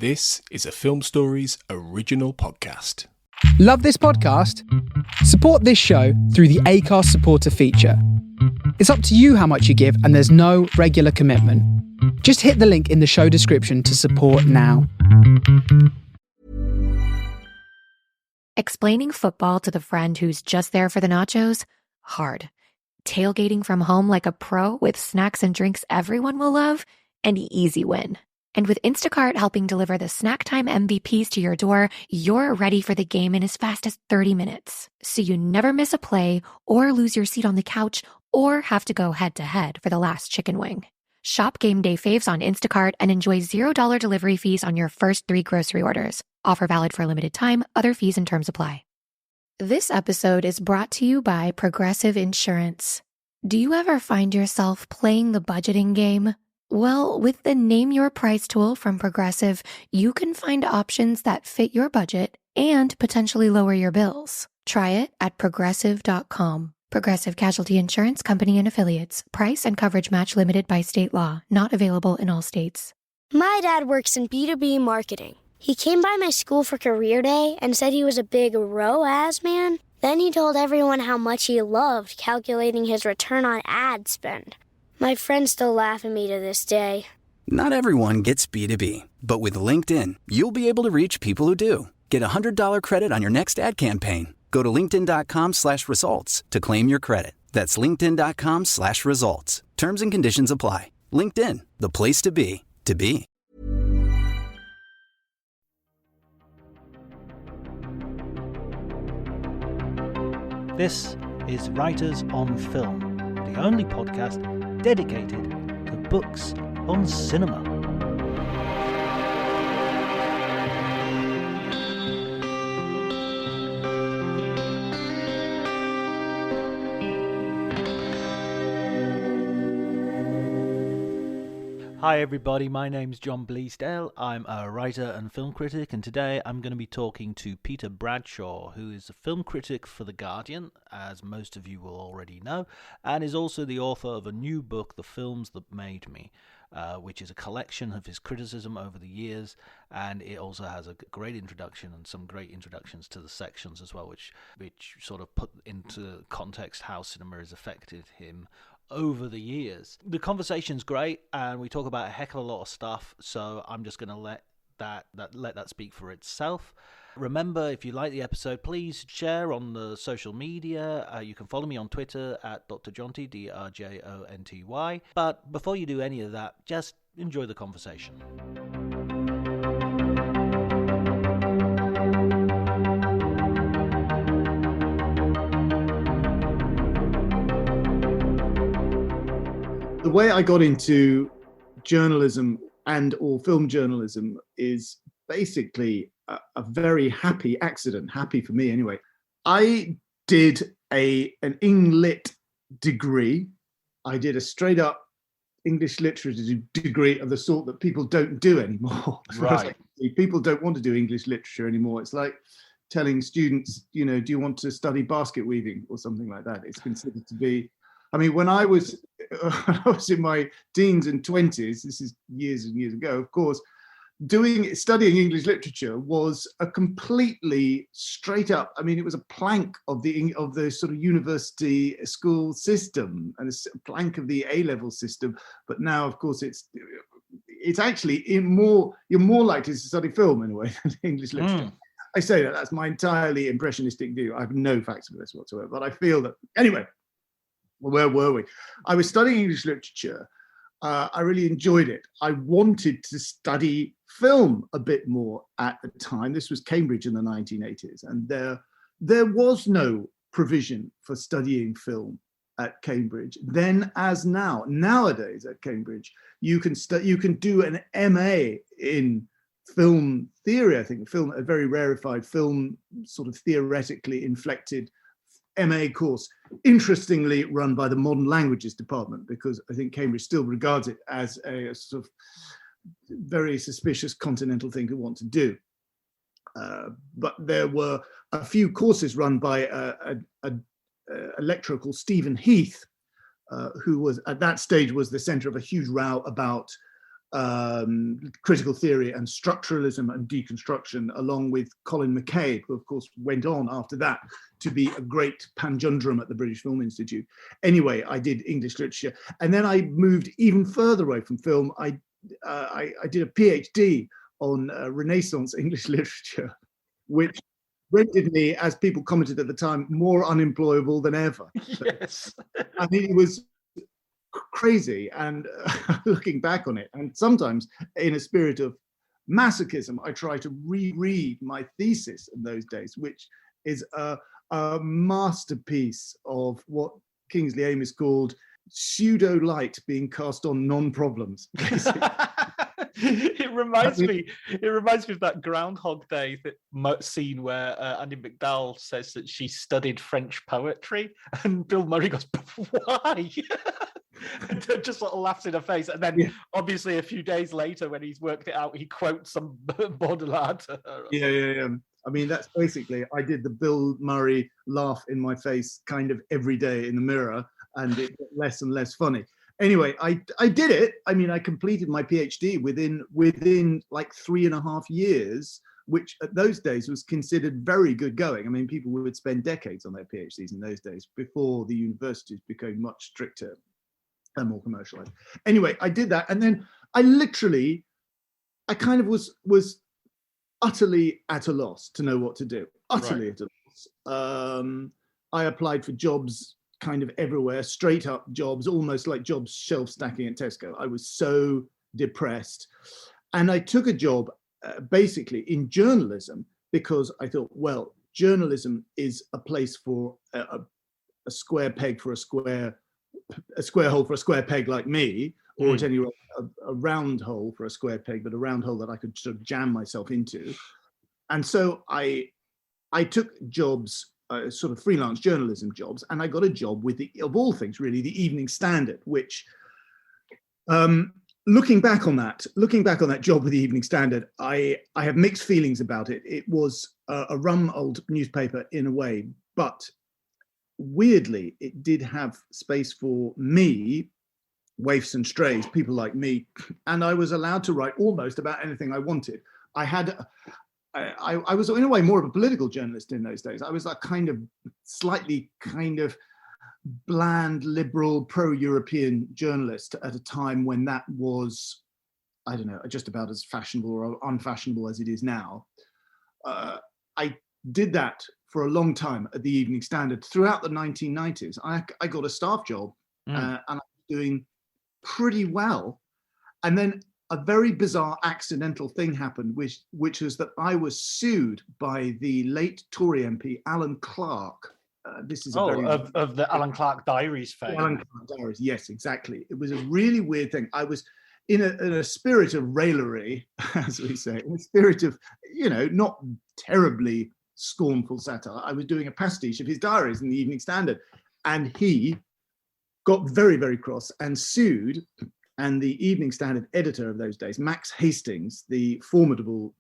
This is a Film Stories original podcast. Love this podcast? Support this show through the Acast supporter feature. It's up to you how much you give, and there's no regular commitment. Just hit the link in the show description to support now. Explaining football to the friend who's just there for the nachos? Hard. Tailgating from home like a pro with snacks and drinks everyone will love? An easy win. And with Instacart helping deliver the snack time MVPs to your door, you're ready for the game in as fast as 30 minutes. So you never miss a play or lose your seat on the couch or have to go head-to-head for the last chicken wing. Shop game day faves on Instacart and enjoy $0 delivery fees on your first 3 grocery orders. Offer valid for a limited time. Other fees and terms apply. This episode is brought to you by Progressive Insurance. Do you ever find yourself playing the budgeting game? Well, with the Name Your Price tool from Progressive, you can find options that fit your budget and potentially lower your bills. Try it at Progressive.com. Progressive Casualty Insurance Company and Affiliates. Price and coverage match limited by state law. Not available in all states. My dad works in B2B marketing. He came by my school for career day and said he was a big ROAS man. Then he told everyone how much he loved calculating his return on ad spend. My friends still laugh at me to this day. Not everyone gets B2B, but with LinkedIn, you'll be able to reach people who do. Get a $100 credit on your next ad campaign. Go to linkedin.com/results to claim your credit. That's linkedin.com/results. Terms and conditions apply. LinkedIn, the place to be, to be. This is Writers on Film, the only podcast dedicated to books on cinema. Hi everybody, my name's John Bleasdale. I'm a writer and film critic, and today I'm going to be talking to Peter Bradshaw, who is a film critic for The Guardian, as most of you will already know, and is also the author of a new book, The Films That Made Me, which is a collection of his criticism over the years, and it also has a great introduction and some great introductions to the sections as well, which sort of put into context how cinema has affected him over the years. The conversation's great, and we talk about a heck of a lot of stuff, so I'm just going to let that speak for itself. Remember, if you like the episode, please share on the social media. You can follow me on Twitter at Dr. Jonty, DRJONTY. But before you do any of that, just enjoy the conversation. The way I got into journalism and or film journalism is basically a very happy accident, happy for me anyway. I did an Eng-Lit degree. I did a straight up English literature degree of the sort that people don't do anymore. Right. People don't want to do English literature anymore. It's like telling students, do you want to study basket weaving or something like that? It's considered to be, when I was in my teens and 20s, this is years and years ago, of course, studying English literature was a completely straight up, it was a plank of the sort of university school system and a plank of the A-level system. But now, of course, it's actually you're more likely to study film in a way than English literature. I say that's my entirely impressionistic view. I have no facts for this whatsoever, but I feel that, anyway. Where were we? I was studying English literature. I really enjoyed it. I wanted to study film a bit more at the time. This was Cambridge in the 1980s, and there was no provision for studying film at Cambridge then as now. Nowadays at Cambridge, you can do an MA in film theory. I think a very rarefied film, sort of theoretically inflected MA course, interestingly run by the Modern Languages Department, because I think Cambridge still regards it as a sort of very suspicious continental thing to want to do. But there were a few courses run by a lecturer called Stephen Heath, who was at that stage was the centre of a huge row about critical theory and structuralism and deconstruction, along with Colin McCabe, who of course went on after that to be a great panjundrum at the British Film Institute. Anyway, I did English literature, and then I moved even further away from film. I did a PhD on Renaissance English literature, which rendered me, as people commented at the time, more unemployable than ever. Yes. I mean, it was crazy, and looking back on it, and sometimes in a spirit of masochism, I try to reread my thesis in those days, which is a masterpiece of what Kingsley Amis called pseudo light being cast on non-problems. It reminds me of that Groundhog Day scene where Andy McDowell says that she studied French poetry, and Bill Murray goes, "Why?" And just sort of laughs in her face. And then obviously a few days later, when he's worked it out, he quotes some Baudelaire to her. Yeah. I mean, that's basically, I did the Bill Murray laugh in my face kind of every day in the mirror, and it got less and less funny. Anyway, I did it. I mean, I completed my PhD within like 3.5 years, which at those days was considered very good going. I mean, people would spend decades on their PhDs in those days before the universities became much stricter and more commercialized. Anyway, I did that, and then I kind of was utterly at a loss to know what to do. Utterly at a loss. I applied for jobs kind of everywhere, straight up jobs, almost like jobs shelf stacking at Tesco. I was so depressed, and I took a job basically in journalism, because I thought, well, journalism is a place for a square peg for a square hole for a square peg like me, or at any rate a round hole for a square peg, but a round hole that I could sort of jam myself into. And so I took jobs, sort of freelance journalism jobs, and I got a job with of all things, really, the Evening Standard, which, looking back on that job with the Evening Standard, I have mixed feelings about it. It was a rum old newspaper in a way, but weirdly, it did have space for me, waifs and strays, people like me, and I was allowed to write almost about anything I wanted. I was in a way more of a political journalist in those days. I was a kind of slightly kind of bland, liberal, pro-European journalist at a time when that was, I don't know, just about as fashionable or unfashionable as it is now. I did that for a long time at the Evening Standard. Throughout the 1990s, I got a staff job, and I was doing pretty well. And then a very bizarre accidental thing happened, which was that I was sued by the late Tory MP, Alan Clark. This is of the Alan Clark Diaries fame. Alan Clark Diaries, yes, exactly. It was a really weird thing. I was in a spirit of raillery, as we say, in a spirit of, not terribly scornful satire. I was doing a pastiche of his diaries in the Evening Standard, and he got very, very cross and sued. And the Evening Standard editor of those days, Max Hastings, the formidable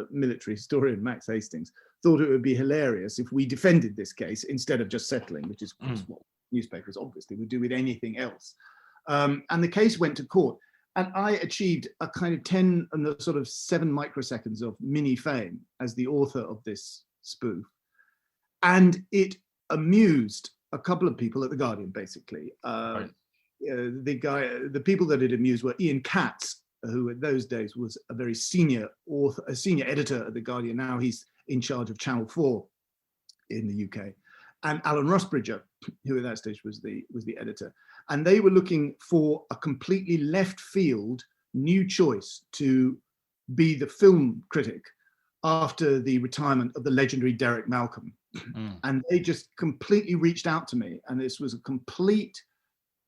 military historian Max Hastings, thought it would be hilarious if we defended this case instead of just settling, which is of course what newspapers obviously would do with anything else. And the case went to court, and I achieved a kind of 10 and the sort of 7 microseconds of mini fame as the author of this spoof. And it amused a couple of people at The Guardian, basically. The people that it amused were Ian Katz, who at those days was a very senior author, a senior editor at The Guardian. Now he's in charge of Channel 4 in the UK, and Alan Rusbridger, who at that stage was the editor. And they were looking for a completely left field new choice to be the film critic after the retirement of the legendary Derek Malcolm. And they just completely reached out to me, and this was a complete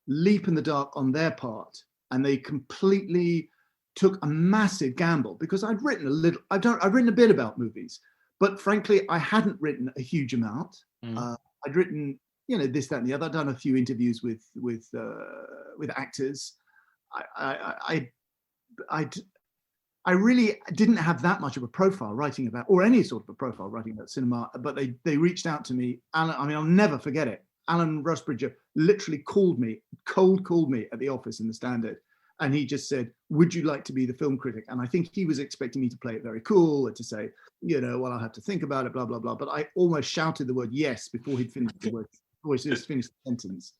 leap in the dark on their part, and they completely took a massive gamble, because I'd written a bit about movies, but frankly I hadn't written a huge amount. I'd written this, that, and the other. I'd done a few interviews with actors. I really didn't have that much of a profile writing about, or any sort of a profile writing about cinema, but they reached out to me. Alan, I mean, I'll never forget it. Alan Rusbridger literally cold called me at the office in the Standard And he just said, would you like to be the film critic? And I think he was expecting me to play it very cool and to say, well, I'll have to think about it, blah, blah, blah. But I almost shouted the word yes before he'd finished the word, before he just finished the sentence.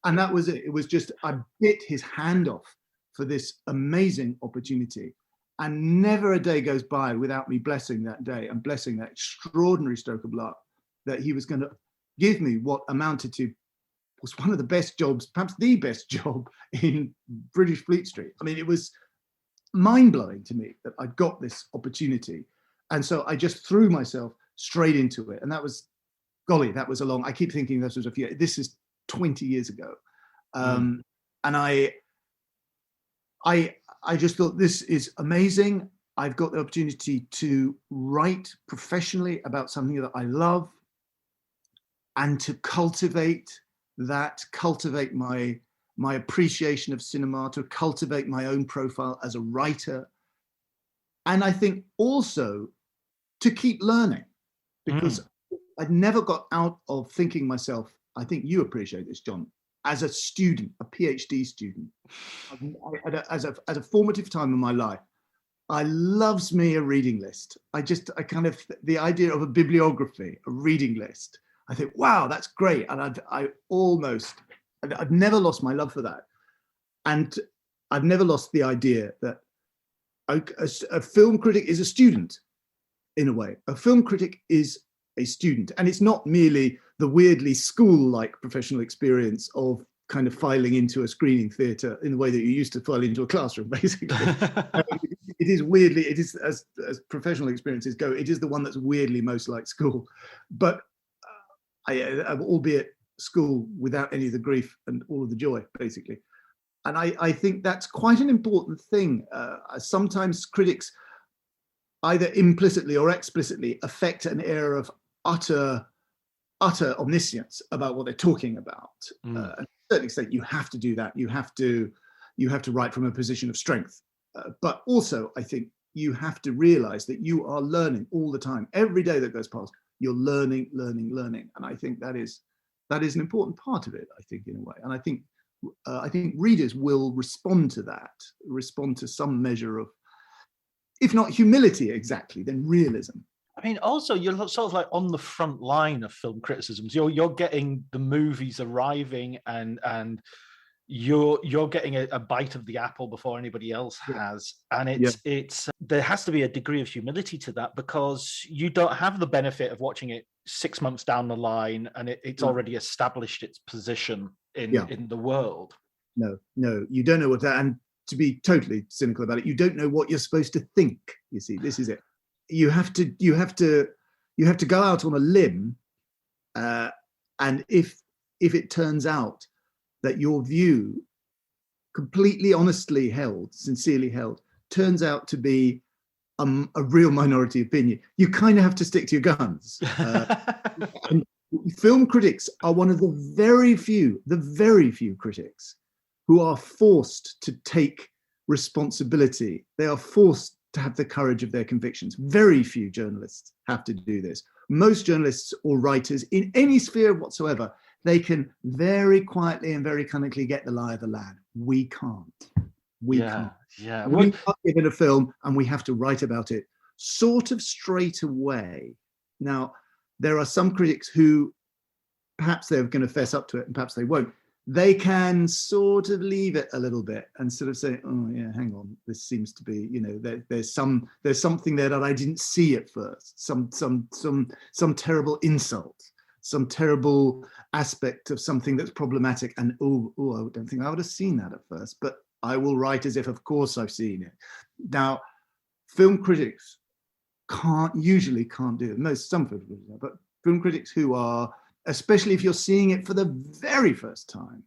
And that was it. It was just, I bit his hand off for this amazing opportunity. And never a day goes by without me blessing that day and blessing that extraordinary stroke of luck that he was going to give me what amounted to was one of the best jobs, perhaps the best job in British Fleet Street. I mean, it was mind-blowing to me that I got this opportunity. And so I just threw myself straight into it. And that was, golly, that was a long, I keep thinking this is 20 years ago. And I just thought, this is amazing. I've got the opportunity to write professionally about something that I love and to cultivate my appreciation of cinema, to cultivate my own profile as a writer. And I think also to keep learning, because I'd never got out of thinking myself, I think you appreciate this, John, as a student, a PhD student. As a formative time in my life, I loves me a reading list. The idea of a bibliography, a reading list, I think, wow, that's great. And I've never lost my love for that. And I've never lost the idea that a film critic is a student, in a way. A film critic is a student. And it's not merely the weirdly school-like professional experience of kind of filing into a screening theatre in the way that you used to file into a classroom, basically. It is as professional experiences go, it is the one that's weirdly most like school. But albeit school without any of the grief and all of the joy, basically. And I think that's quite an important thing. Sometimes critics either implicitly or explicitly affect an air of utter omniscience about what they're talking about. And to a certain extent, you have to do that. You have to write from a position of strength. But also, I think you have to realize that you are learning all the time. Every day that goes past, you're learning. And I think that is an important part of it, I think, in a way. And I think readers will respond to some measure of, if not humility exactly, then realism. I mean, also, you're sort of like on the front line of film criticisms. You're getting the movies arriving and you're getting a bite of the apple before anybody else has. And it's there has to be a degree of humility to that, because you don't have the benefit of watching it 6 months down the line and it's already established its position in the world. No, you don't know what that, and to be totally cynical about it, you don't know what you're supposed to think. You see, this is it. You have to go out on a limb, and if it turns out that your view, completely honestly held, sincerely held, turns out to be a real minority opinion, you kind of have to stick to your guns. And film critics are one of the very few critics who are forced to take responsibility. They are forced to have the courage of their convictions. Very few journalists have to do this. Most journalists or writers in any sphere whatsoever, they can very quietly and very cunningly get the lie of the land. We can't. We can't. Yeah. We are given a film and we have to write about it sort of straight away. Now, there are some critics who perhaps they're going to fess up to it and perhaps they won't. They can sort of leave it a little bit and sort of say, oh yeah, hang on, this seems to be, there's something there that I didn't see at first, some terrible insult, some terrible aspect of something that's problematic, and I don't think I would have seen that at first, but I will write as if of course I've seen it. Now, film critics usually can't do it. Some film critics, but film critics who are, especially if you're seeing it for the very first time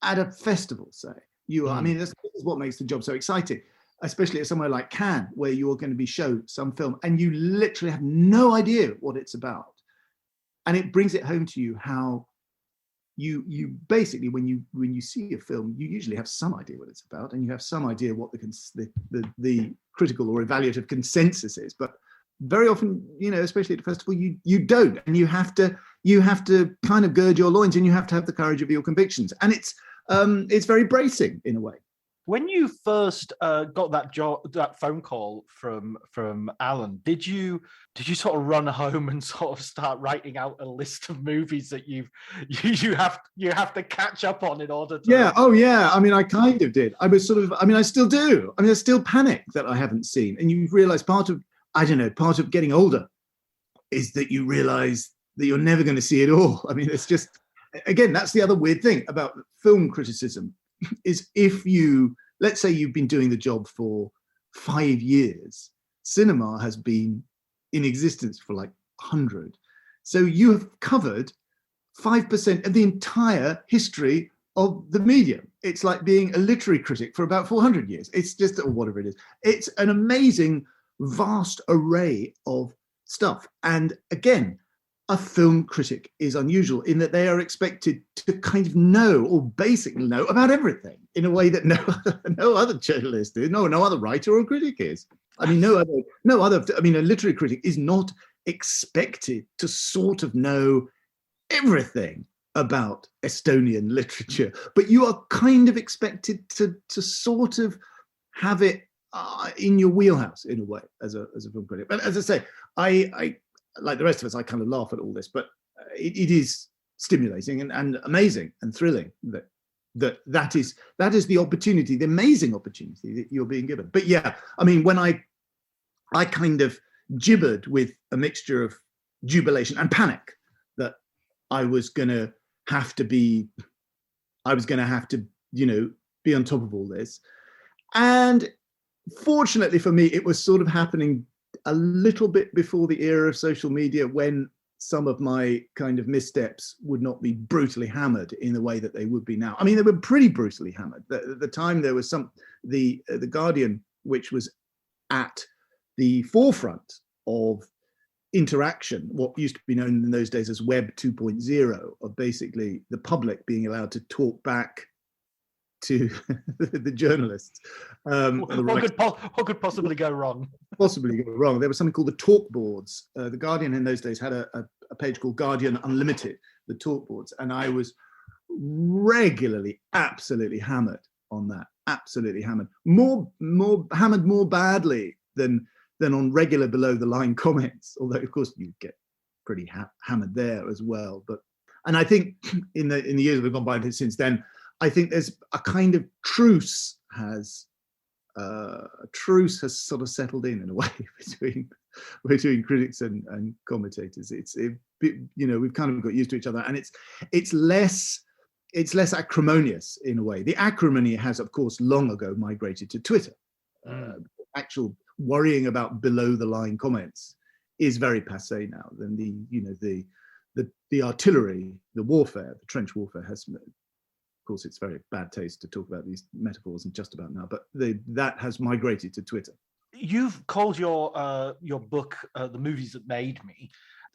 at a festival, say, I mean, this is what makes the job so exciting, especially at somewhere like Cannes, where you're going to be shown some film and you literally have no idea what it's about. And it brings it home to you how you basically, when you see a film, you usually have some idea what it's about, and you have some idea what the critical or evaluative consensus is. But very often, especially at a festival, you don't, and you have to kind of gird your loins, and you have to have the courage of your convictions, and it's very bracing in a way. When you first got that phone call from Alan, did you sort of run home and sort of start writing out a list of movies that you have to catch up on in order to? Yeah. Oh, yeah. I mean, I kind of did. I was sort of. I mean, I still do. I mean, I still panic that I haven't seen. And you realise part of getting older is that you realise that you're never going to see it all. I mean, it's just, again, that's the other weird thing about film criticism is if you, let's say you've been doing the job for 5 years, cinema has been in existence for like 100. So you have covered 5% of the entire history of the medium. It's like being a literary critic for about 400 years. It's just, or whatever it is. It's an amazing, vast array of stuff. And again, a film critic is unusual in that they are expected to kind of know, or basically know, about everything in a way that no other journalist is, no other writer or critic is. I mean, no other. I mean, a literary critic is not expected to sort of know everything about Estonian literature, but you are kind of expected to sort of have it in your wheelhouse in a way as a film critic. But as I say, I like the rest of us, I kind of laugh at all this, but it is stimulating and amazing and thrilling that is the opportunity, the amazing opportunity that you're being given. But yeah, I mean, when I kind of gibbered with a mixture of jubilation and panic that I was going to have to, be on top of all this. And fortunately for me, it was sort of happening a little bit before the era of social media, when some of my kind of missteps would not be brutally hammered in the way that they would be now. I mean, they were pretty brutally hammered. At the time, there was the Guardian, which was at the forefront of interaction, what used to be known in those days as Web 2.0, of basically the public being allowed to talk back to the journalists. What could possibly go wrong? Possibly go wrong. There was something called the talk boards. The Guardian in those days had a page called Guardian Unlimited, the talk boards, and I was regularly absolutely hammered on that. Absolutely hammered. More hammered more badly than on regular below the line comments. Although of course you get pretty hammered there as well. And I think in the years that have gone by since then, I think there's a kind of truce has sort of settled in a way between critics and commentators. We've kind of got used to each other, and it's less acrimonious in a way. The acrimony has, of course, long ago migrated to Twitter. Actual worrying about below the line comments is very passé now. Then the artillery, the warfare, the trench warfare has. Of course, it's very bad taste to talk about these metaphors and just about now, but that has migrated to Twitter. You've called your book "The Movies That Made Me,"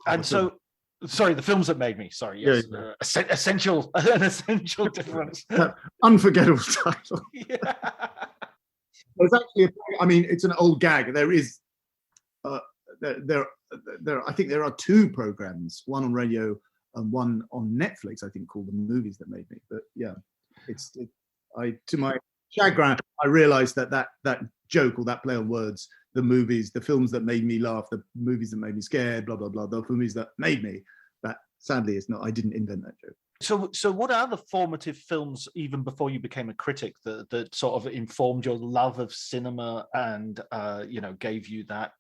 and the films that made me. Sorry, yes, yeah. An essential difference. Unforgettable title. Yeah. There's actually, it's an old gag. There is, there. I think there are two programs, one on radio and one on Netflix, I think, called The Movies That Made Me. But yeah, to my chagrin, I realized that joke, or that play on words, the films that made me laugh, the movies that made me scared, blah, blah, blah, the movies that made me, that sadly is not, I didn't invent that joke. So what are the formative films, even before you became a critic, that sort of informed your love of cinema and gave you that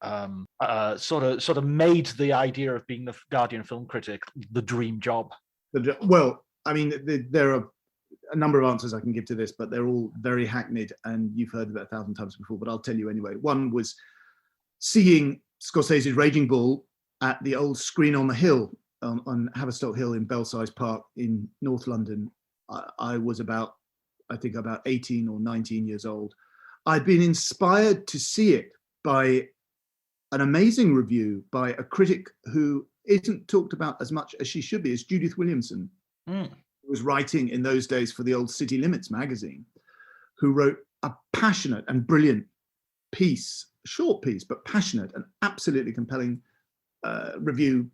sort of made the idea of being the Guardian film critic the dream job? Well, I mean, there are a number of answers I can give to this, but they're all very hackneyed, and you've heard of it 1,000 times before, but I'll tell you anyway. One was seeing Scorsese's Raging Bull at the old Screen on the Hill, on Haverstock Hill in Belsize Park in North London. I was about 18 or 19 years old. I'd been inspired to see it by an amazing review by a critic who isn't talked about as much as she should be, as Judith Williamson, who was writing in those days for the old City Limits magazine, who wrote a passionate and brilliant piece, short piece, but passionate and absolutely compelling review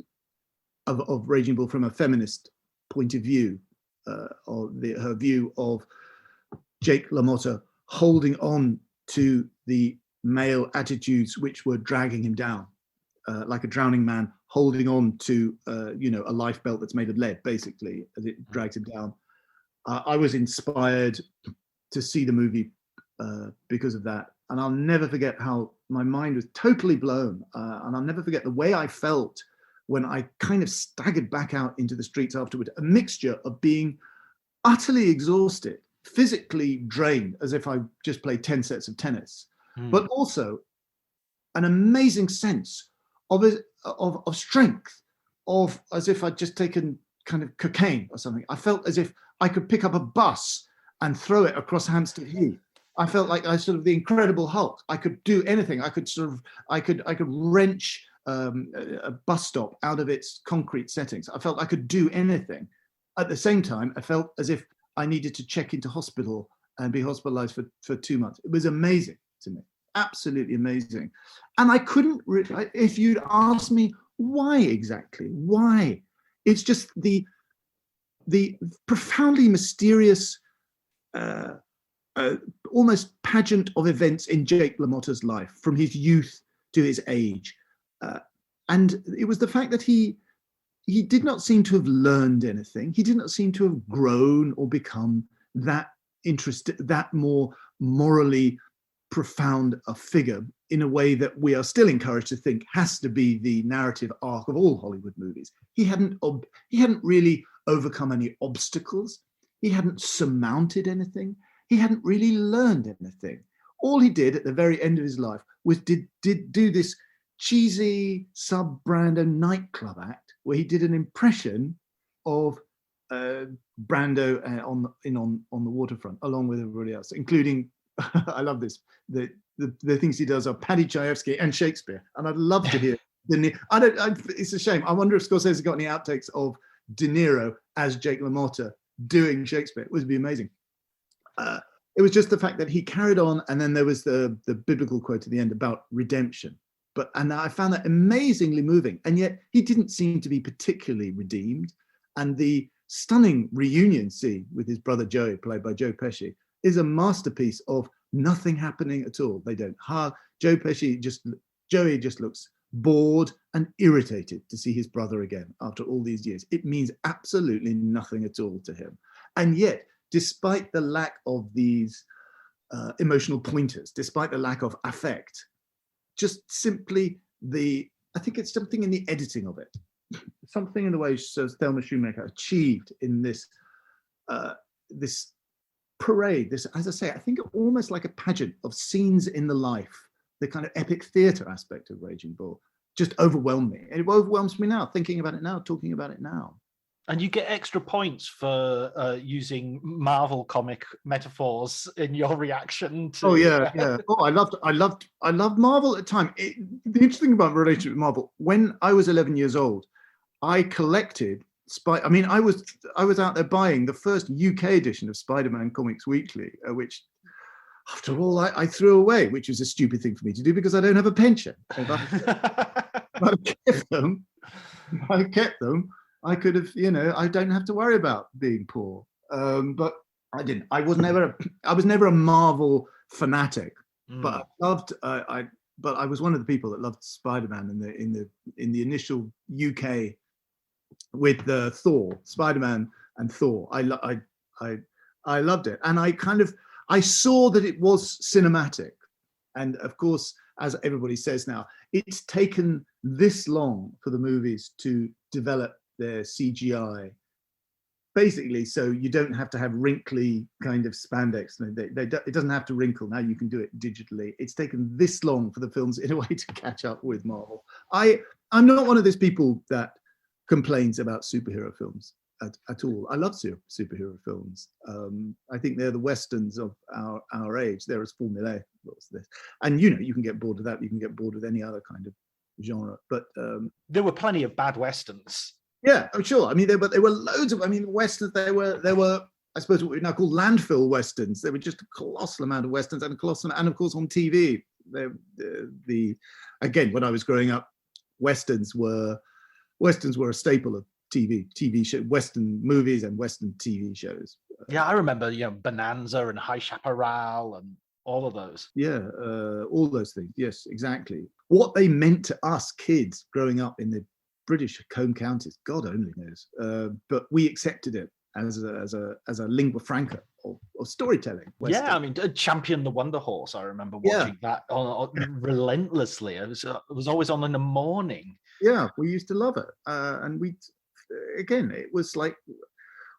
of Raging Bull from a feminist point of view, her view of Jake LaMotta holding on to the male attitudes which were dragging him down, like a drowning man holding on to a life belt that's made of lead, basically, as it drags him down. I was inspired to see the movie because of that, and I'll never forget how my mind was totally blown, and I'll never forget the way I felt when I kind of staggered back out into the streets afterward, a mixture of being utterly exhausted, physically drained, as if I just played 10 sets of tennis, but also an amazing sense of strength, of as if I'd just taken kind of cocaine or something. I felt as if I could pick up a bus and throw it across Hampstead Heath. I felt like I was sort of the Incredible Hulk. I could do anything. I could wrench a bus stop out of its concrete settings. I felt I could do anything. At the same time, I felt as if I needed to check into hospital and be hospitalized for 2 months. It was amazing to me, absolutely amazing. And I couldn't, if you'd asked me why exactly, why? It's just the profoundly mysterious, almost pageant of events in Jake LaMotta's life, from his youth to his age. And it was the fact that he did not seem to have learned anything. He did not seem to have grown or become that interested, that more morally profound a figure, in a way that we are still encouraged to think has to be the narrative arc of all Hollywood movies. He hadn't really overcome any obstacles. He hadn't surmounted anything. He hadn't really learned anything. All he did at the very end of his life was did do this cheesy sub-Brando nightclub act where he did an impression of Brando on the waterfront, along with everybody else, including I love this, the things he does are Paddy Chayefsky and Shakespeare, and I'd love to hear it's a shame. I wonder if Scorsese's got any outtakes of De Niro as Jake LaMotta doing Shakespeare. It would be amazing. It was just the fact that he carried on, and then there was the biblical quote at the end about redemption. And I found that amazingly moving, and yet he didn't seem to be particularly redeemed. And the stunning reunion scene with his brother Joey, played by Joe Pesci, is a masterpiece of nothing happening at all. They don't hug. Joey just looks bored and irritated to see his brother again after all these years. It means absolutely nothing at all to him. And yet, despite the lack of these emotional pointers, despite the lack of affect, just simply I think it's something in the editing of it, something in the way Thelma Shoemaker achieved in this parade, this, as I say, I think almost like a pageant of scenes in the life, the kind of epic theatre aspect of Raging Bull just overwhelmed me. And it overwhelms me now, thinking about it now, talking about it now. And you get extra points for using Marvel comic metaphors in your reaction to. Oh yeah. Oh, I loved Marvel at the time. The interesting about my relationship with Marvel, when I was 11 years old, I collected I was out there buying the first UK edition of Spider-Man Comics Weekly, which, after all, I threw away, which was a stupid thing for me to do because I don't have a pension. If I kept them, I could have, I don't have to worry about being poor. But I didn't. I was never a Marvel fanatic, but I loved. But I was one of the people that loved Spider-Man in the initial UK with Thor, Spider-Man and Thor. I loved it, and I saw that it was cinematic, and of course, as everybody says now, it's taken this long for the movies to develop their CGI, basically, so you don't have to have wrinkly kind of spandex. It doesn't have to wrinkle now. You can do it digitally. It's taken this long for the films in a way to catch up with Marvel. I'm not one of those people that complains about superhero films at all. I love superhero films. I think they're the westerns of our age. They're as formulaic as this, and you can get bored with that. You can get bored with any other kind of genre. But there were plenty of bad westerns. Yeah, I'm sure. I mean, there were loads of. I mean, westerns. There were. I suppose what we now call landfill westerns. There were just a colossal amount of westerns, and of course on TV. Again, when I was growing up, westerns were a staple of TV show, Western movies and Western TV shows. Yeah, I remember, Bonanza and High Chaparral and all of those. Yeah, all those things. Yes, exactly. What they meant to us kids growing up in the British home counties, God only knows. But we accepted it as a lingua franca of storytelling. Western. Yeah, I mean, Champion the Wonder Horse. I remember watching that relentlessly. It was always on in the morning. Yeah, we used to love it, and it was like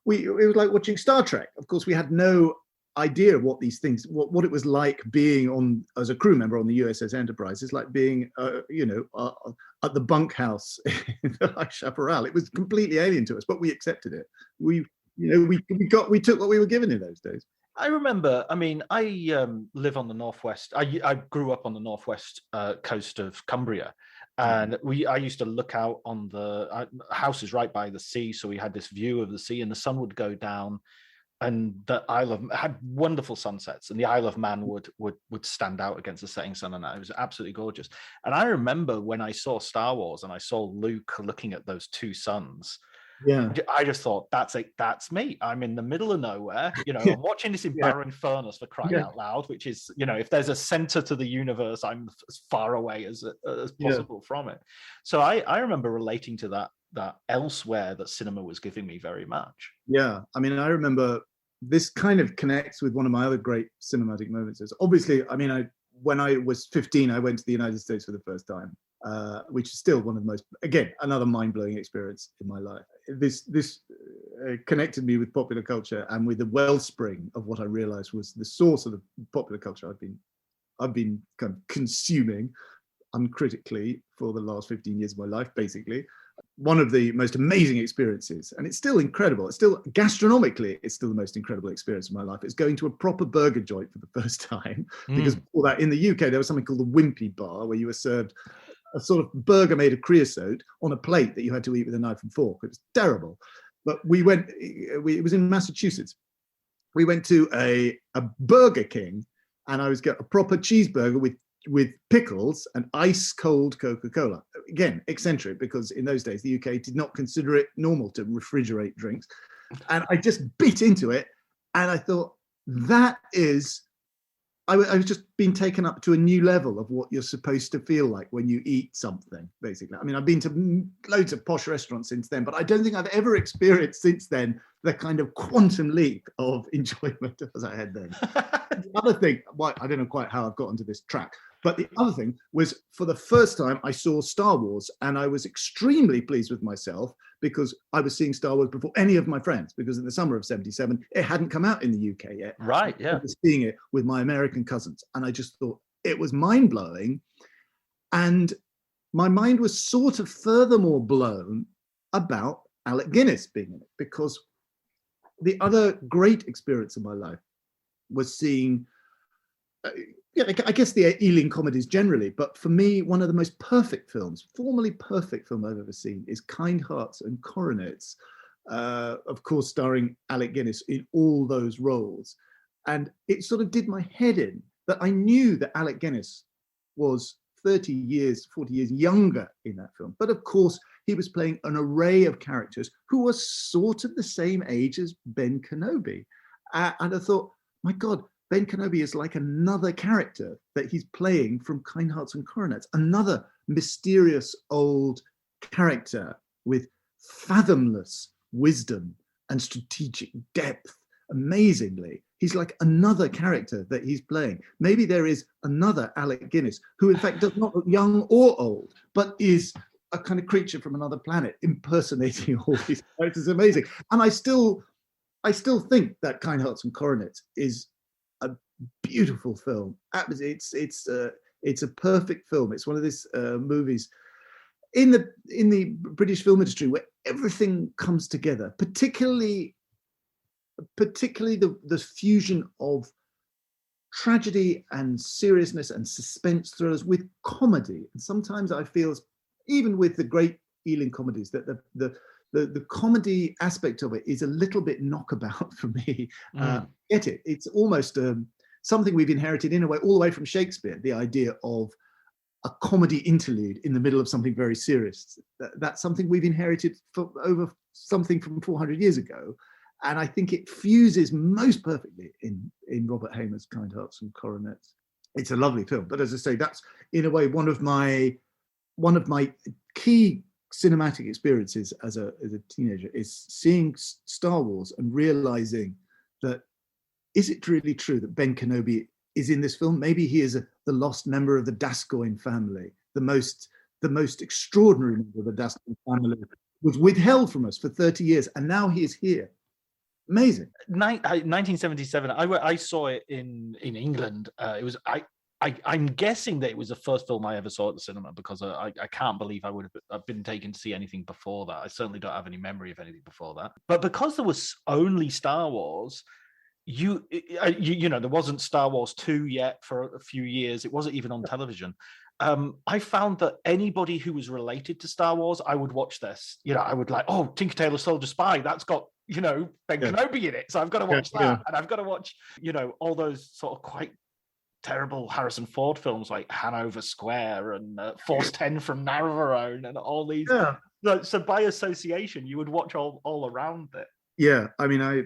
it was like watching Star Trek. Of course, we had no idea of what these things, what it was like being on as a crew member on the USS Enterprise. It's like being, at the bunkhouse in the High Chaparral. It was completely alien to us, but we accepted it. We took what we were given in those days. I remember. I mean, I live on the northwest. I grew up on the northwest coast of Cumbria, and I used to look out on the houses right by the sea, so we had this view of the sea, and the sun would go down. And the Isle of had wonderful sunsets, and the Isle of Man would stand out against the setting sun, and it was absolutely gorgeous. And I remember when I saw Star Wars and I saw Luke looking at those two suns. Yeah, I just thought that's me. I'm in the middle of nowhere. I'm watching this in barren furnace, for crying out loud, which is, if there's a center to the universe, I'm as far away as possible from it. So I remember relating to that elsewhere that cinema was giving me very much. Yeah, I mean, I remember this kind of connects with one of my other great cinematic moments. Is obviously, I mean, when I was 15, I went to the United States for the first time, which is still one of the most, again, another mind-blowing experience in my life. This connected me with popular culture and with the wellspring of what I realized was the source of the popular culture I've been kind of consuming uncritically for the last 15 years of my life, basically. One of the most amazing experiences, and it's still incredible. It's still gastronomically, it's still the most incredible experience of my life. It's going to a proper burger joint for the first time, because before that, in the UK, there was something called the Wimpy Bar, where you were served a sort of burger made of creosote on a plate that you had to eat with a knife and fork. It was terrible. But it was in Massachusetts. We went to a Burger King, and I was getting a proper cheeseburger with pickles and ice cold Coca-Cola. Again, eccentric, because in those days the UK did not consider it normal to refrigerate drinks. And I just bit into it, and I thought, I was just being taken up to a new level of what you're supposed to feel like when you eat something, basically. I mean, I've been to loads of posh restaurants since then, but I don't think I've ever experienced since then the kind of quantum leap of enjoyment as I had then. The other thing, I don't know quite how I've got onto this track, but the other thing was, for the first time, I saw Star Wars, and I was extremely pleased with myself because I was seeing Star Wars before any of my friends, because in the summer of '77, it hadn't come out in the UK yet. Right, yeah. I was seeing it with my American cousins, and I just thought it was mind-blowing. And my mind was sort of furthermore blown about Alec Guinness being in it, because the other great experience of my life was seeing, I guess the Ealing comedies generally, but for me, one of the most perfect films, formally perfect film I've ever seen, is Kind Hearts and Coronets, of course, starring Alec Guinness in all those roles. And it sort of did my head in that I knew that Alec Guinness was 40 years younger in that film. But of course, he was playing an array of characters who were sort of the same age as Ben Kenobi. And I thought, my God, Ben Kenobi is like another character that he's playing from Kind Hearts and Coronets, another mysterious old character with fathomless wisdom and strategic depth. Amazingly, he's like another character that he's playing. Maybe there is another Alec Guinness who in fact does not look young or old, but is a kind of creature from another planet impersonating all these characters. Amazing. And I still think that Kind Hearts and Coronets is a beautiful film. It's a perfect film. It's one of these movies in the British film industry where everything comes together, particularly the fusion of tragedy and seriousness and suspense thrillers with comedy. And sometimes I feel, even with the great Ealing comedies, that the comedy aspect of it is a little bit knockabout for me. Get it? It's almost something we've inherited in a way, all the way from Shakespeare, the idea of a comedy interlude in the middle of something very serious. That's something we've inherited over something from 400 years ago. And I think it fuses most perfectly in Robert Hamer's Kind Hearts and Coronets. It's a lovely film, but as I say, that's in a way one of my key cinematic experiences as a teenager is seeing Star Wars and realizing that, is it really true that Ben Kenobi is in this film? Maybe he is the lost member of the Gascoigne family, the most extraordinary member of the Gascoigne family, was withheld from us for 30 years, and now he is here. Amazing. 1977. I saw it in England. It was I'm guessing that it was the first film I ever saw at the cinema, because I can't believe I would have been taken to see anything before that. I certainly don't have any memory of anything before that. But because there was only Star Wars, you know, there wasn't Star Wars 2 yet for a few years. It wasn't even on television. I found that anybody who was related to Star Wars, I would watch this. You know, I would like, oh, Tinker Tailor Soldier Spy, that's got, you know, Ben Kenobi in it, so I've got to watch that. Yeah. And I've got to watch, you know, all those sort of quite terrible Harrison Ford films like Hanover Square and Force 10 from Navarone and all these. Yeah. So by association, you would watch all around it. Yeah, I mean, I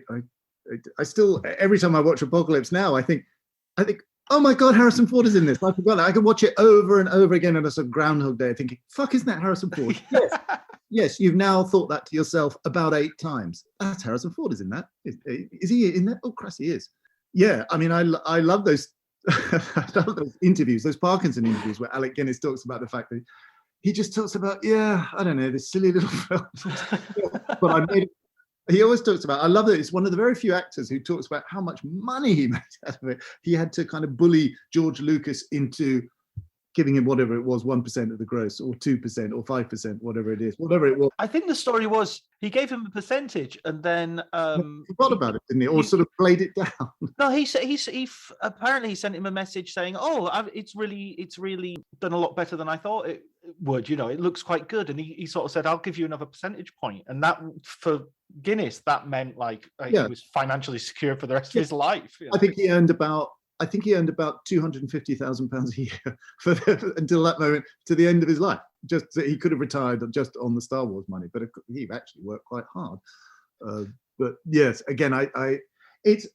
still, every time I watch Apocalypse Now, I think, oh my God, Harrison Ford is in this. I forgot that. I can watch it over and over again on a sort of Groundhog Day, thinking, fuck, isn't that Harrison Ford? Yes. Yes, you've now thought that to yourself about 8 times. That's Harrison Ford is in that. Is he in that? Oh, Christ, he is. Yeah, I mean, I love those. I love those interviews, those Parkinson interviews where Alec Guinness talks about the fact that he just talks about, I don't know, this silly little film. But I made it. He always talks about, I love that it's one of the very few actors who talks about how much money he made out of it. He had to kind of bully George Lucas into giving him whatever it was, 1% of the gross, or 2%, or 5%, whatever it was. I think the story was he gave him a percentage, and then he forgot about it, didn't he? Or sort of played it down. No, he apparently he sent him a message saying, "Oh, it's really done a lot better than I thought it would. You know, it looks quite good." And he sort of said, "I'll give you another percentage point," and that for Guinness that meant like he was financially secure for the rest of his life. You know? I think he earned about £250,000 a year until that moment, to the end of his life. Just that he could have retired just on the Star Wars money, but he actually worked quite hard. But yes, again, it's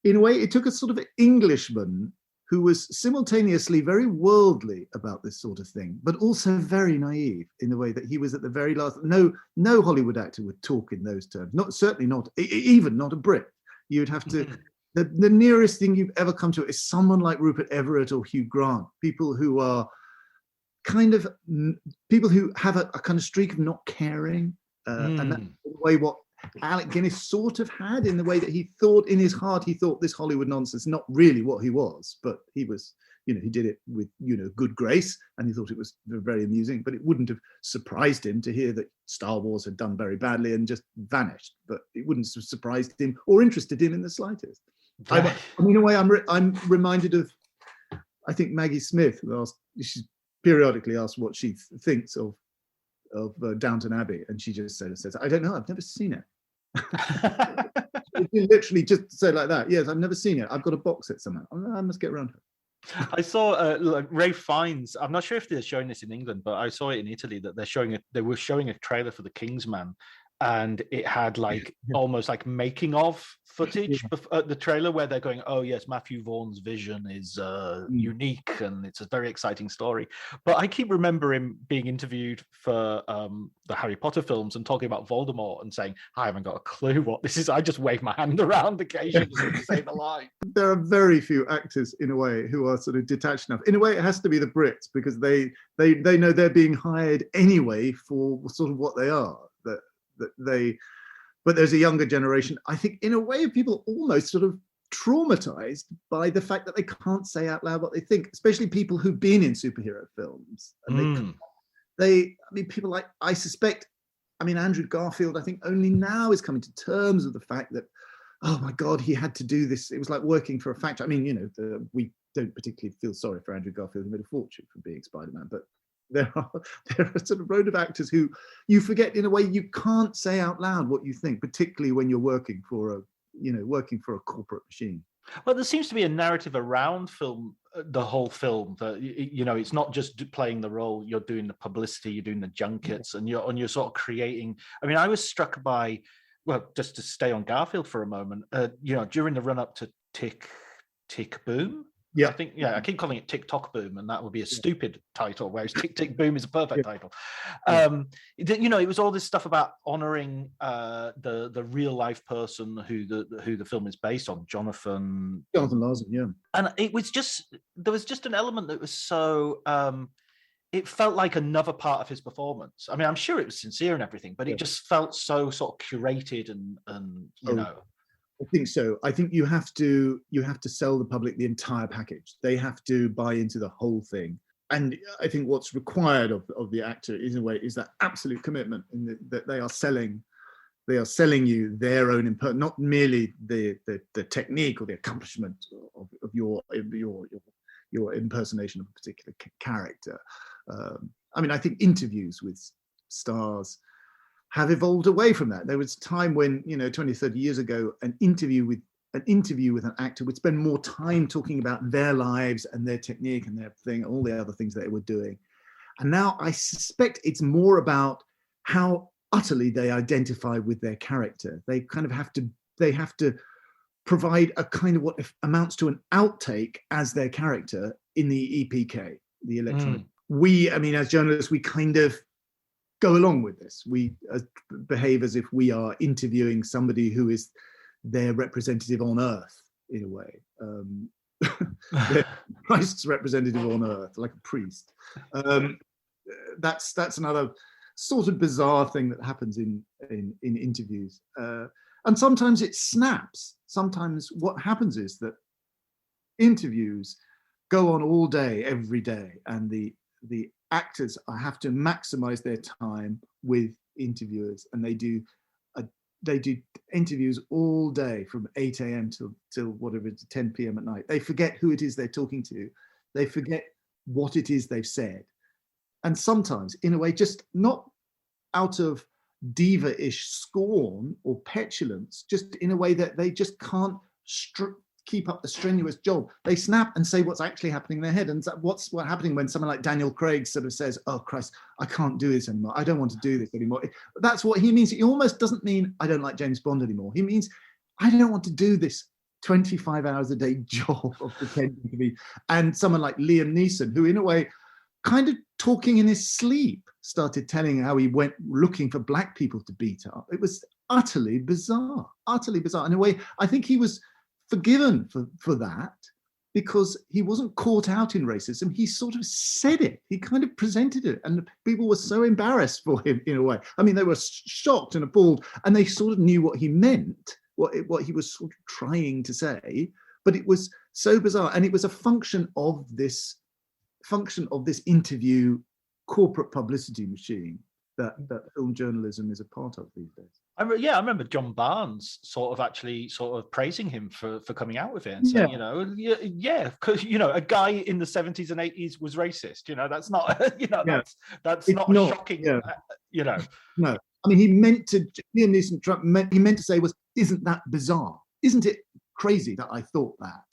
in a way it took a sort of Englishman who was simultaneously very worldly about this sort of thing, but also very naive in the way that he was at the very last. No Hollywood actor would talk in those terms. Certainly not even not a Brit. You'd have to. The nearest thing you've ever come to is someone like Rupert Everett or Hugh Grant, people who are people who have a kind of streak of not caring, and that's the way what Alec Guinness sort of had, in the way that he thought in his heart, he thought this Hollywood nonsense, not really what he was, but he was, you know, he did it with, you know, good grace, and he thought it was very amusing, but it wouldn't have surprised him to hear that Star Wars had done very badly and just vanished, but it wouldn't have surprised him or interested him in the slightest. I mean, in a way, I'm reminded of, I think, Maggie Smith, she periodically asks what she thinks of Downton Abbey, and she just says, I don't know, I've never seen it. She literally just said like that, yes, I've never seen it, I've got a box set somewhere, I must get around to it. I saw Ray Fiennes. I'm not sure if they're showing this in England, but I saw it in Italy that they were showing a trailer for The Kingsman, and it had like almost like making of footage at the trailer where they're going, oh yes, Matthew Vaughan's vision is unique and it's a very exciting story. But I keep remembering being interviewed for the Harry Potter films and talking about Voldemort and saying, I haven't got a clue what this is. I just wave my hand around occasionally to say the line. There are very few actors in a way who are sort of detached enough. In a way, it has to be the Brits, because they know they're being hired anyway for sort of what they are. But there's a younger generation, I think, in a way, of people almost sort of traumatized by the fact that they can't say out loud what they think, especially people who've been in superhero films. And people like, I suspect, Andrew Garfield, I think only now is coming to terms with the fact that, oh my God, he had to do this. It was like working for a factory. We don't particularly feel sorry for Andrew Garfield, who made a fortune for being Spider-Man, but there are sort of road of actors who you forget, in a way, you can't say out loud what you think, particularly when you're working for a corporate machine. Well, there seems to be a narrative around the whole film, that, you know, it's not just playing the role, you're doing the publicity, you're doing the junkets, and you're sort of creating. I was struck by well, just to stay on Garfield for a moment, during the run up to Tick Boom. Yeah, I think, I keep calling it TikTok Boom, and that would be a stupid title, whereas Tick Tick Boom is a perfect title. It was all this stuff about honoring the real life person who the film is based on, Jonathan Larson, yeah. And it was there was just an element that was so it felt like another part of his performance. I mean, I'm sure it was sincere and everything, but it just felt so sort of curated and you know. I think so. I think you have to sell the public the entire package. They have to buy into the whole thing. And I think what's required of the actor is, in a way, is that absolute commitment in that they are selling you their own not merely the technique or the accomplishment of your impersonation of a particular character. I mean, I think interviews with stars have evolved away from that. There was a time when, 20, 30 years ago, an interview with an actor would spend more time talking about their lives and their technique and their thing, all the other things that they were doing. And now I suspect it's more about how utterly they identify with their character. They kind of have to provide a kind of what amounts to an outtake as their character in the EPK, the electronic. We, I mean, as journalists, we kind of go along with this. We behave as if we are interviewing somebody who is their representative on earth, in a way. Christ's representative on earth, like a priest. That's another sort of bizarre thing that happens in interviews. And sometimes it snaps. Sometimes what happens is that interviews go on all day, every day, and the actors have to maximize their time with interviewers, and they do interviews all day from 8 a.m. till whatever it's 10 p.m. at night. They forget who it is they're talking to. They forget what it is they've said. And sometimes, in a way, just not out of diva-ish scorn or petulance, just in a way that they just can't keep up the strenuous job. They snap and say what's actually happening in their head. And what's happening when someone like Daniel Craig sort of says, "Oh Christ, I can't do this anymore. I don't want to do this anymore." That's what he means. He almost doesn't mean I don't like James Bond anymore. He means I don't want to do this 25 hours a day job of pretending to be. And someone like Liam Neeson, who in a way, kind of talking in his sleep, started telling how he went looking for black people to beat up. It was utterly bizarre. In a way, I think he was forgiven for that because he wasn't caught out in racism. He sort of said it. He kind of presented it, and people were so embarrassed for him in a way. I mean, they were shocked and appalled, and they sort of knew what he meant, what he was sort of trying to say, but it was so bizarre. And it was a function of this interview corporate publicity machine that film journalism is a part of these days. I remember John Barnes sort of praising him for coming out with it and saying, because a guy in the 70s and 80s was racist. That's not, that's not shocking. No, I mean, he meant to. Liam Neeson he meant to say was, "Isn't that bizarre? Isn't it crazy that I thought that?"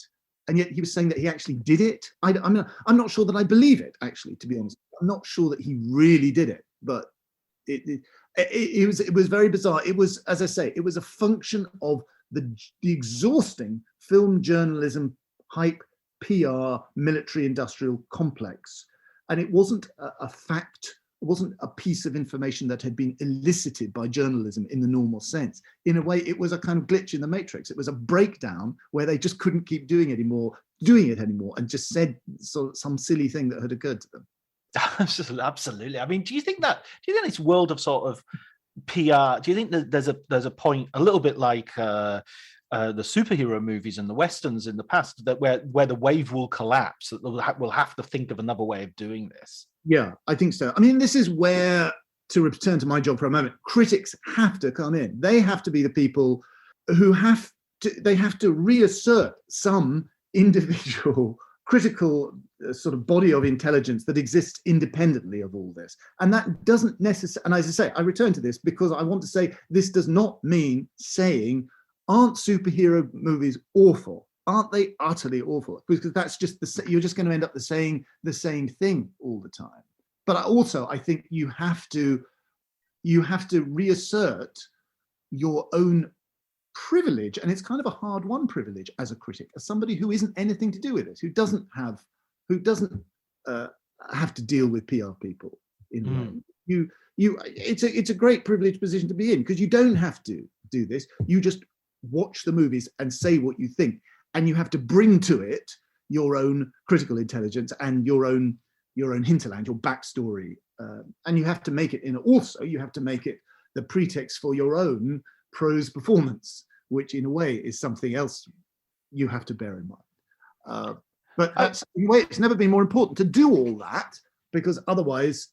And yet he was saying that he actually did it. I'm not sure that I believe it, actually, to be honest. I'm not sure that he really did it, but it was very bizarre. It was, as I say, it was a function of the exhausting film journalism hype, PR, military industrial complex. And it wasn't a fact. It wasn't a piece of information that had been elicited by journalism in the normal sense. In a way, it was a kind of glitch in the matrix. It was a breakdown where they just couldn't keep doing it anymore, and just said some silly thing that had occurred to them. Absolutely. I mean, do you think this world of sort of PR, do you think that there's a point a little bit like the superhero movies and the westerns in the past, that where the wave will collapse, that we'll have to think of another way of doing this? Yeah, I think so. I mean, this is where, to return to my job for a moment, critics have to come in. They have to be the people who have to reassert some individual critical sort of body of intelligence that exists independently of all this. And that doesn't necessarily, and as I say, I return to this because I want to say this does not mean saying, aren't superhero movies awful? Aren't they utterly awful? Because that's just you're just going to end up saying the same thing all the time. But I think you have to reassert your own privilege, and it's kind of a hard-won privilege as a critic, as somebody who isn't anything to do with it, who doesn't have to deal with PR people in a way. It's a great privileged position to be in, because you don't have to do this. You just watch the movies and say what you think, and you have to bring to it your own critical intelligence and your own hinterland, your backstory, and you have to make it you have to make it the pretext for your own prose performance, which in a way is something else you have to bear in mind. But that's, in a way, it's never been more important to do all that, because otherwise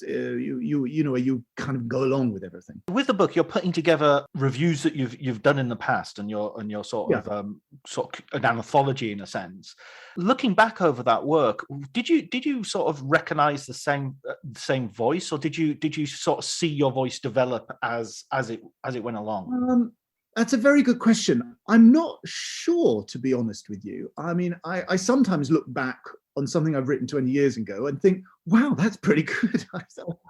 you kind of go along with everything. With the book, you're putting together reviews that you've done in the past, and you're sort of an anthology in a sense. Looking back over that work, did you sort of recognize the same voice, or did you sort of see your voice develop as it went along? That's a very good question. I'm not sure, to be honest with you. I mean, I sometimes look back on something I've written 20 years ago and think, wow, that's pretty good. I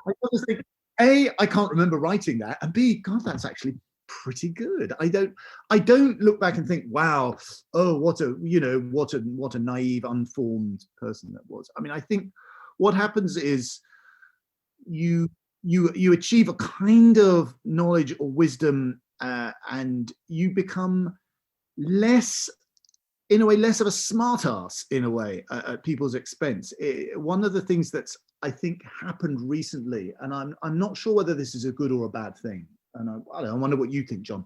always think, A, I can't remember writing that, and B, God, that's actually pretty good. I don't look back and think, wow, oh, what a naive, unformed person that was. I mean, I think what happens is you achieve a kind of knowledge or wisdom, and you become less of a smartass in a way at people's expense. One of the things that's, I think, happened recently, and I'm not sure whether this is a good or a bad thing, and I don't know, I wonder what you think, John.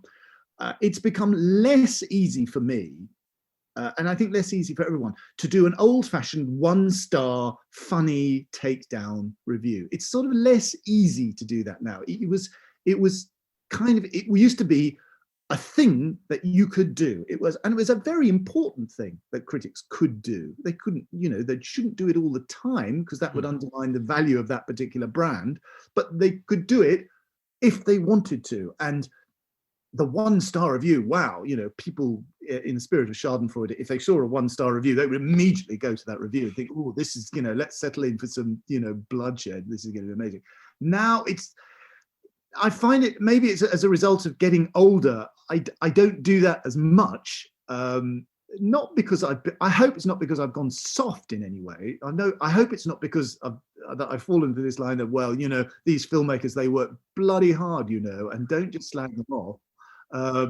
It's become less easy for me, and I think less easy for everyone, to do an old-fashioned 1-star funny takedown review. It's sort of less easy to do that now. It was kind of, it used to be a thing that you could do. It was a very important thing that critics could do. They couldn't, they shouldn't do it all the time, because that would undermine the value of that particular brand, but they could do it if they wanted to. And the 1-star review, wow, people in the spirit of Schadenfreude, if they saw a 1-star review, they would immediately go to that review and think, oh, this is, let's settle in for some, bloodshed. This is going to be amazing. Now I find it, maybe it's as a result of getting older, I don't do that as much. Not because I hope it's not because I've gone soft in any way. I hope it's not because that I've fallen into this line of, well, these filmmakers, they work bloody hard, and don't just slag them off.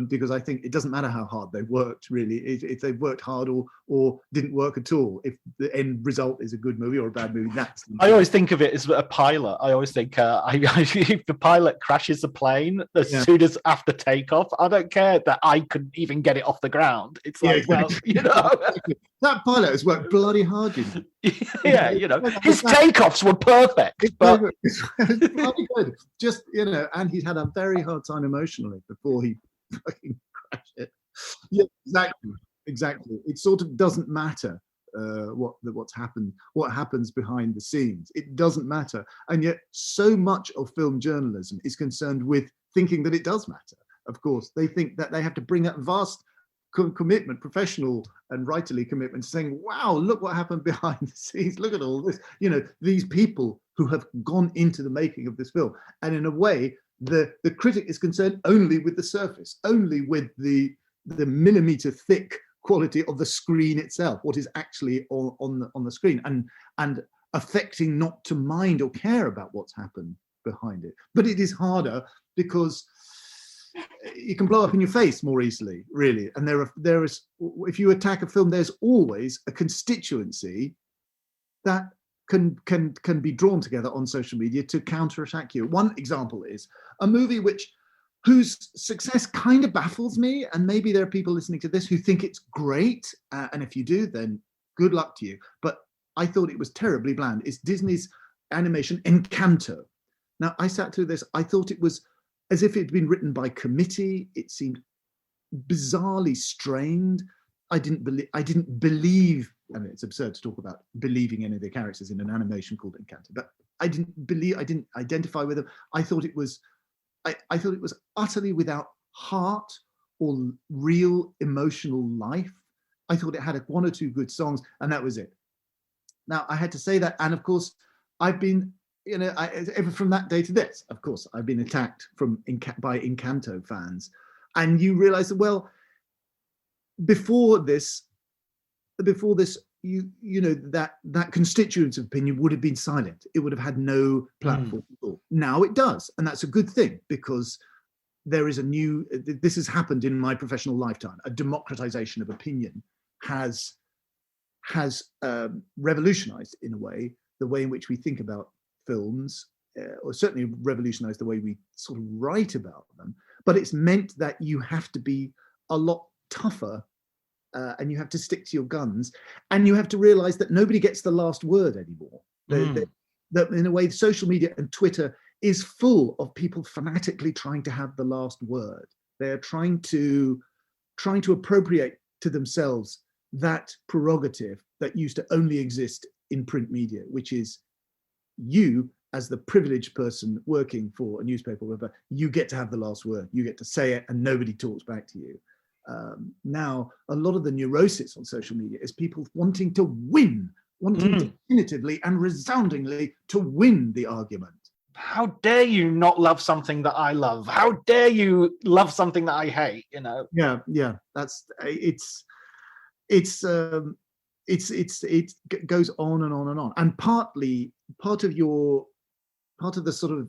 Because I think it doesn't matter how hard they worked, really. If they've worked hard or didn't work at all, if the end result is a good movie or a bad movie, that's... I always think of it as a pilot. I always think if the pilot crashes a plane as soon as after takeoff, I don't care that I couldn't even get it off the ground. It's like, that pilot has worked bloody hard, Yeah, his takeoffs were perfect. It's bloody good. Just, and he's had a very hard time emotionally before he fucking crashed it. Yeah, exactly. It sort of doesn't matter what happens behind the scenes. It doesn't matter. And yet so much of film journalism is concerned with thinking that it does matter. Of course, they think that they have to bring that vast commitment, professional and writerly commitment, saying, wow, look what happened behind the scenes, look at all this, these people who have gone into the making of this film. And in a way, the critic is concerned only with the surface, only with the millimeter thick quality of the screen itself, what is actually on the screen, and affecting not to mind or care about what's happened behind it. But it is harder because you can blow up in your face more easily, really. And there is, if you attack a film, there's always a constituency that can be drawn together on social media to counterattack you. One example is a movie whose success kind of baffles me, and maybe there are people listening to this who think it's great, and if you do, then good luck to you. But I thought it was terribly bland. It's Disney's animation Encanto. Now, I sat through this. I thought it was as if it had been written by committee. It seemed bizarrely strained. I didn't believe. I mean, it's absurd to talk about believing any of the characters in an animation called Encanto, but I didn't identify with them. I thought it was utterly without heart or real emotional life. I thought it had one or two good songs, and that was it. Now, I had to say that, and of course, I've been ever from that day to this, of course, I've been attacked by Encanto fans, and you realise that, well, before this, that constituent of opinion would have been silent. It would have had no platform at all. Now it does, and that's a good thing, because there is this has happened in my professional lifetime. A democratization of opinion has revolutionized, in a way, the way in which we think about films, or certainly revolutionized the way we sort of write about them. But it's meant that you have to be a lot tougher, and you have to stick to your guns, and you have to realize that nobody gets the last word anymore. That in a way, social media and Twitter is full of people fanatically trying to have the last word. They're trying to appropriate to themselves that prerogative that used to only exist in print media, which is, you, as the privileged person working for a newspaper, whatever, you get to have the last word. You get to say it, and nobody talks back to you. Now, a lot of the neurosis on social media is people wanting to win, wanting definitively and resoundingly to win the argument. How dare you not love something that I love? How dare you love something that I hate? Yeah. That's it goes on and on and on. And part of the sort of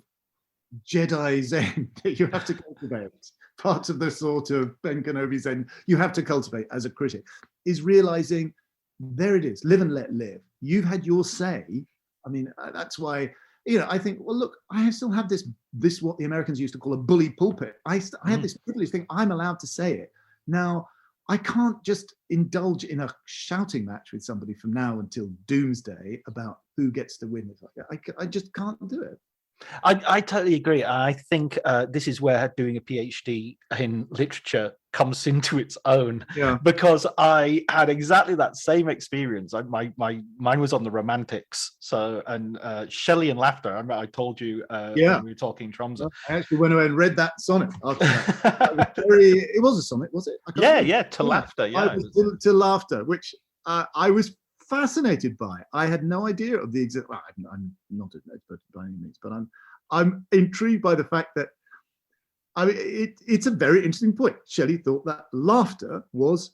Jedi Zen that you have to cultivate, part of the sort of Ben Kenobi Zen you have to cultivate as a critic, is realizing, there it is, live and let live. You've had your say. I mean, that's why, I think, well, look, I still have this what the Americans used to call a bully pulpit. I have this privilege thing. I'm allowed to say it. Now, I can't just indulge in a shouting match with somebody from now until doomsday about who gets to win. I just can't do it. I totally agree. I think this is where doing a PhD in literature comes into its own, because I had exactly that same experience. Mine was on the Romantics, and Shelley and Laughter. I told you when we were talking Tromsø. I actually went away and read that sonnet after that. It was a sonnet, was it? To Laughter. Yeah, to Laughter, which I was fascinated by. I had no idea of the exact. Well, I'm not an expert by any means, but I'm intrigued by the fact that, I mean, it's a very interesting point. Shelley thought that laughter was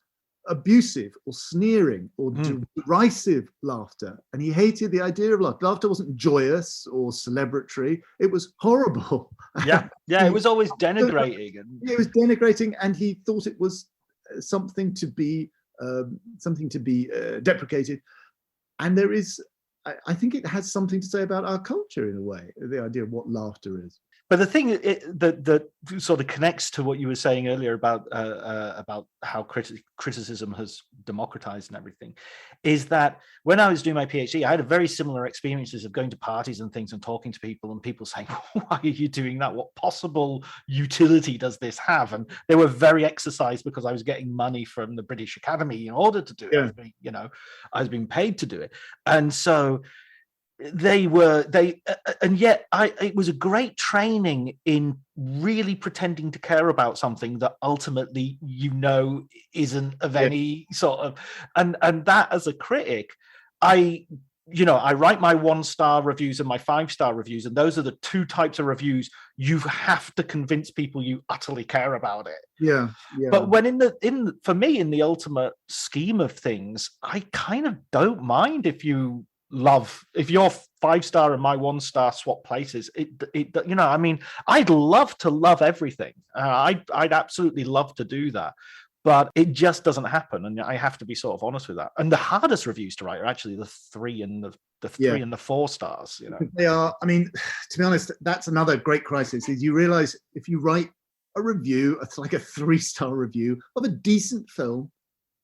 abusive or sneering or derisive laughter, and he hated the idea of laughter. Laughter wasn't joyous or celebratory; it was horrible. Yeah, it was always denigrating. It was denigrating, and he thought it was something to be deprecated. And there is, I think it has something to say about our culture, in a way, the idea of what laughter is. But the thing that sort of connects to what you were saying earlier about how criticism has democratized and everything, is that when I was doing my PhD, I had very similar experiences of going to parties and things and talking to people, and people saying, "Why are you doing that? What possible utility does this have?" And they were very exercised because I was getting money from the British Academy in order to do it. I was being paid to do it, and so and yet it was a great training in really pretending to care about something that ultimately isn't of any sort of, and that, as a critic, I write my 1-star reviews and my 5-star reviews, and those are the two types of reviews you have to convince people you utterly care about it. Yeah. But when for me, in the ultimate scheme of things, I kind of don't mind if your 5-star and my 1-star swap places. I mean, I'd love to love everything. I'd absolutely love to do that, but it just doesn't happen, and I have to be sort of honest with that. And the hardest reviews to write are actually the 3 and the 3 and the 4 stars. They are. I mean, to be honest, that's another great crisis. Is you realize if you write a review, it's like a 3-star review of a decent film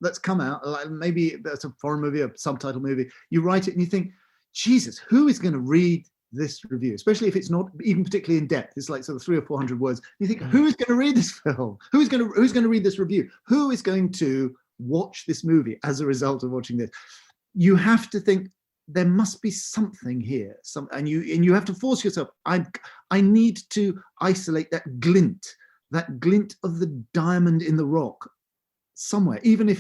that's come out, like maybe that's a foreign movie, a subtitle movie, you write it and you think, Jesus, who is going to read this review? Especially if it's not even particularly in depth. It's like sort of 300 or 400 words. You think, who is going to read this film? Who's going to read this review? Who is going to watch this movie as a result of watching this? You have to think there must be something here. And you have to force yourself. I need to isolate that glint of the diamond in the rock somewhere, even if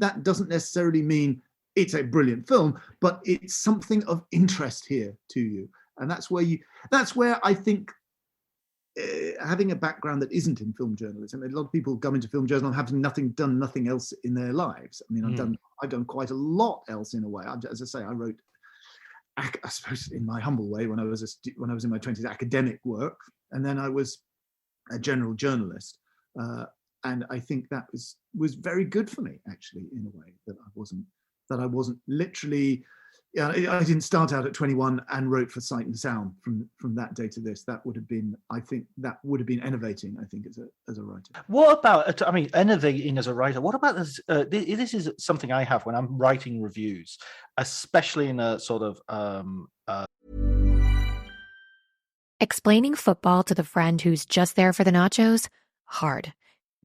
that doesn't necessarily mean it's a brilliant film, but it's something of interest here to you. And that's where I think having a background that isn't in film journalism, a lot of people come into film journalism having done nothing else in their lives. I mean, I've done quite a lot else in a way. As I say, I wrote, I suppose in my humble way, when I was in my 20s, academic work, and then I was a general journalist, and I think that was very good for me, actually, in a way, that I wasn't literally. Yeah, I didn't start out at 21 and wrote for Sight and Sound from that day to this. That would have been, I think, innovating, I think, as a writer. What about, I mean, innovating as a writer, what about this? This is something I have when I'm writing reviews, especially in a sort of... Explaining football to the friend who's just there for the nachos? Hard.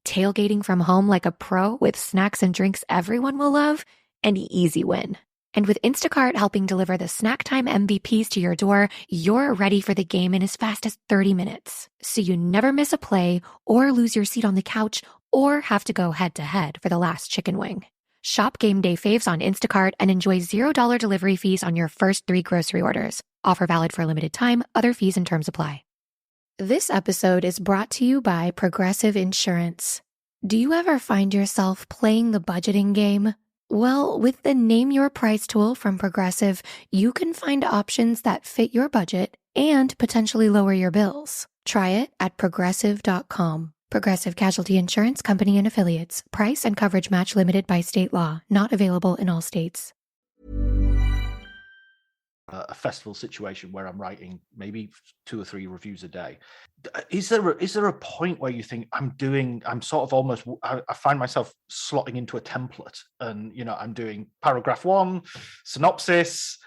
Tailgating from home like a pro with snacks and drinks everyone will love? An easy win. And with Instacart helping deliver the snack time MVPs to your door, you're ready for the game in as fast as 30 minutes. So you never miss a play or lose your seat on the couch or have to go head to head for the last chicken wing. Shop game day faves on Instacart and enjoy $0 delivery fees on your first 3 grocery orders. Offer valid for a limited time. Other fees and terms apply. This episode is brought to you by Progressive Insurance. Do you ever find yourself playing the budgeting game? Well, with the Name Your Price tool from Progressive, you can find options that fit your budget and potentially lower your bills. Try it at progressive.com. Progressive Casualty Insurance Company and Affiliates. Price and coverage match limited by state law. Not available in all states. A festival situation where I'm writing maybe 2 or 3 reviews a day. Is there a point where you think I find myself slotting into a template, and I'm doing paragraph 1, synopsis,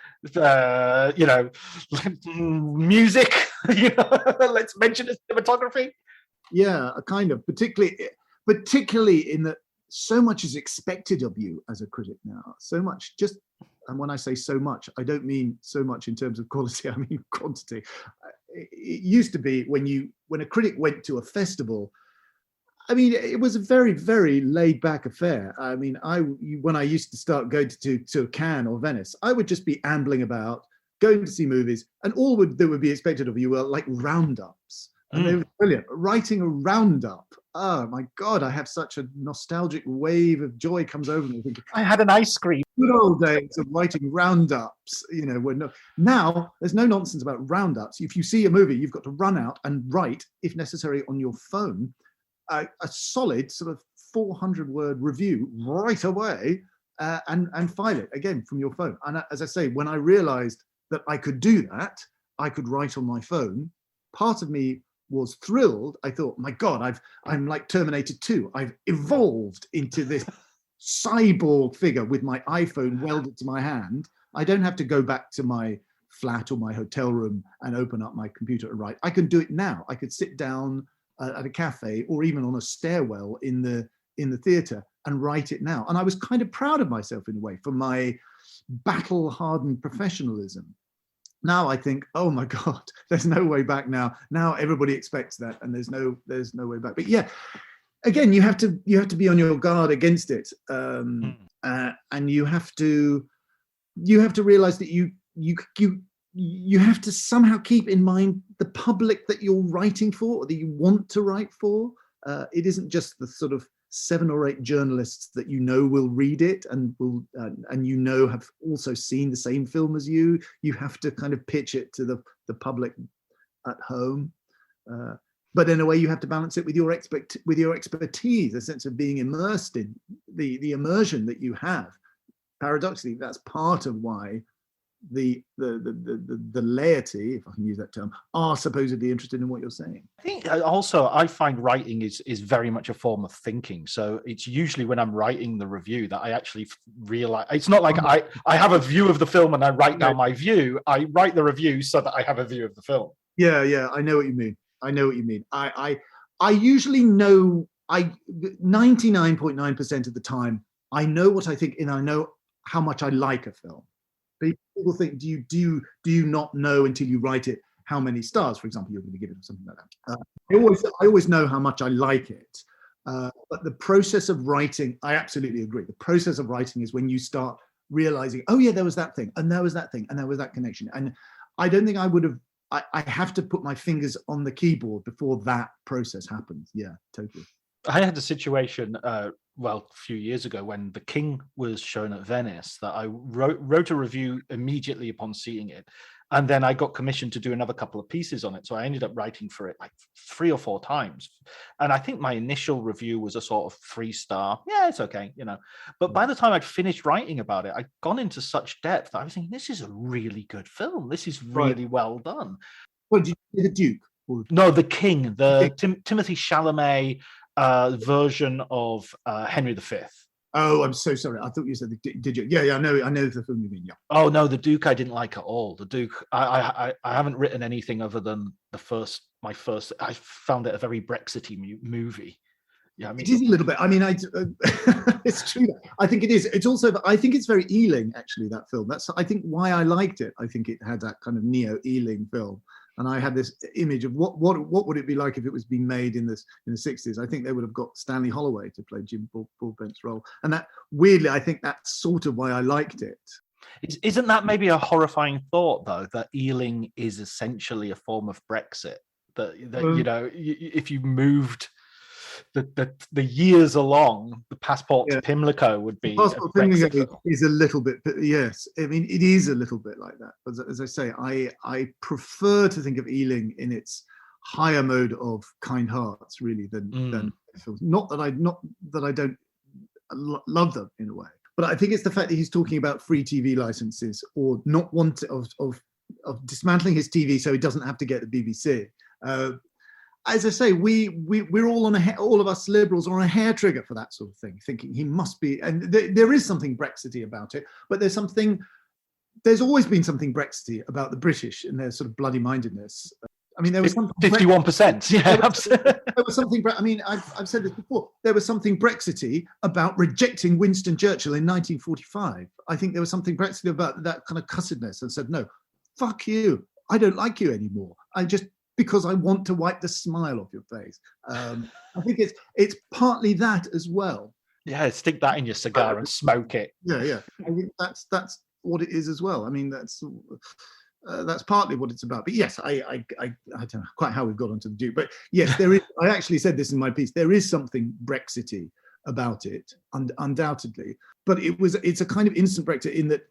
music, let's mention cinematography. Yeah, a kind of, particularly in that so much is expected of you as a critic now. So much, and when I say so much, I don't mean so much in terms of quality, I mean quantity. It used to be when a critic went to a festival, I mean, it was a very, very laid back affair. I mean, when I used to start going to Cannes or Venice, I would just be ambling about, going to see movies, and all that would be expected of you were like roundups. And they were brilliant. Writing a roundup, oh my God, I have such a nostalgic wave of joy comes over me. Thinking, I had an ice cream. Good old days of writing roundups, now there's no nonsense about roundups. If you see a movie, you've got to run out and write, if necessary, on your phone, a solid sort of 400-word review right away, and file it again from your phone. And as I say, when I realized that I could do that, I could write on my phone, part of me was thrilled. I thought, my God, I'm like Terminator 2. I've evolved into this cyborg figure with my iPhone welded to my hand. I don't have to go back to my flat or my hotel room and open up my computer to write. I can do it now. I could sit down at a cafe or even on a stairwell in the theatre and write it now. And I was kind of proud of myself in a way for my battle-hardened professionalism. Now I think, oh my God, there's no way back now. Now everybody expects that, and there's no way back. But yeah, again, you have to be on your guard against it, and you have to realize that you have to somehow keep in mind the public that you're writing for, or that you want to write for. It isn't just the sort of 7 or 8 journalists that will read it and will have also seen the same film as you. You have to kind of pitch it to the public at home, but in a way you have to balance it with your expertise, a sense of being immersed in the immersion that you have. Paradoxically, that's part of why the laity, if I can use that term, are supposedly interested in what you're saying. I think also I find writing is very much a form of thinking. So it's usually when I'm writing the review that I actually realize it's not like I have a view of the film and I write down my view. I write the review so that I have a view of the film. Yeah, I know what you mean. I usually know, 99.9% of the time, I know what I think and I know how much I like a film. People think, do you not know until you write it how many stars, for example, you're going to give it, or something like that. I always know how much I like it, but the process of writing, I absolutely agree. The process of writing is when you start realizing, oh yeah, there was that thing, and there was that thing, and there was that connection. And I don't think I would have. I have to put my fingers on the keyboard before that process happens. Yeah, totally. I had a situation, a few years ago when The King was shown at Venice that I wrote a review immediately upon seeing it. And then I got commissioned to do another couple of pieces on it. So I ended up writing for it like 3 or 4 times. And I think my initial review was a sort of 3-star. Yeah, it's okay, But by the time I'd finished writing about it, I'd gone into such depth that I was thinking, this is a really good film. This is really well done. Well, did you see The Duke? No, The King, Timothy Chalamet version of Henry V. Oh, I'm so sorry. I thought you said did you? Yeah, I know the film you mean. Yeah. Oh no, The Duke I didn't like at all. The Duke, I haven't written anything other than my first. I found it a very Brexity movie. Yeah, I mean, it is a little bit. I mean, it's true. I think it is. It's also. I think it's very Ealing, actually. That film. That's. I think why I liked it. I think it had that kind of neo-Ealing film. And I had this image of what would it be like if it was being made in the 60s. I think they would have got Stanley Holloway to play Jim Broadbent's role, and that weirdly, I think that's sort of why I liked it. Isn't that maybe a horrifying thought, though, that Ealing is essentially a form of Brexit? That if you moved the years along, the passport to Pimlico would be. Passport Pimlico is a little bit, yes. I mean, it is a little bit like that. But as I say, I prefer to think of Ealing in its higher mode of kind hearts, really, than films. Not that I don't love them in a way, but I think it's the fact that he's talking about free TV licenses or not want of dismantling his TV so he doesn't have to get the BBC. As I say, we're all all of us liberals are on a hair trigger for that sort of thing, thinking he must be, and there is something Brexity about it, but there's always been something Brexity about the British and their sort of bloody mindedness. I mean, there was 51%. Yeah, there was something. I mean, I've said this before. There was something Brexity about rejecting Winston Churchill in 1945. I think there was something Brexity about that kind of cussedness and said, no, fuck you. I don't like you anymore. Because I want to wipe the smile off your face. I think it's partly that as well. Yeah, stick that in your cigar and smoke it. Yeah. I think that's what it is as well. I mean, that's partly what it's about. But yes, I don't know quite how we've got onto the Duke. But yes, there is. I actually said this in my piece. There is something Brexity about it, undoubtedly. But it's a kind of instant Brexit in that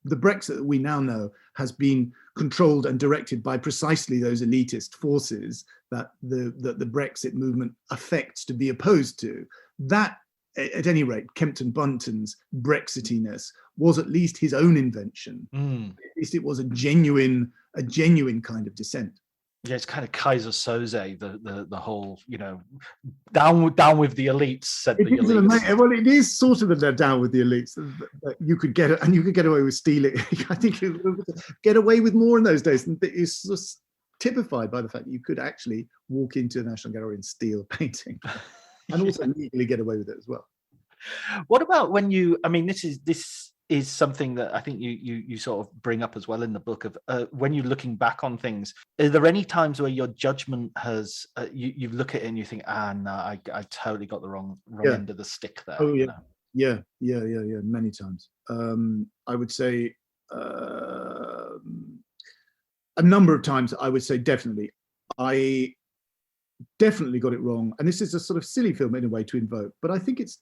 the Brexit that we now know has been controlled and directed by precisely those elitist forces that the Brexit movement affects to be opposed to. That, at any rate, Kempton Bunton's Brexitiness was at least his own invention. At least it was a genuine kind of dissent. Yeah, it's kind of Kaiser Soze, the whole, down with the elites, said the elites. Well, it is sort of a down with the elites. You could get away with stealing. I think you could get away with more in those days. And it's just typified by the fact that you could actually walk into a National Gallery and steal a painting, and also legally get away with it as well. What about when this is something that I think you sort of bring up as well in the book of when you're looking back on things, are there any times where your judgment has you look at it and you think, no, I totally got the wrong end of the stick there? Oh yeah. Yeah, many times. I would say a number of times. I would say definitely I definitely got it wrong, and this is a sort of silly film in a way to invoke, but I think it's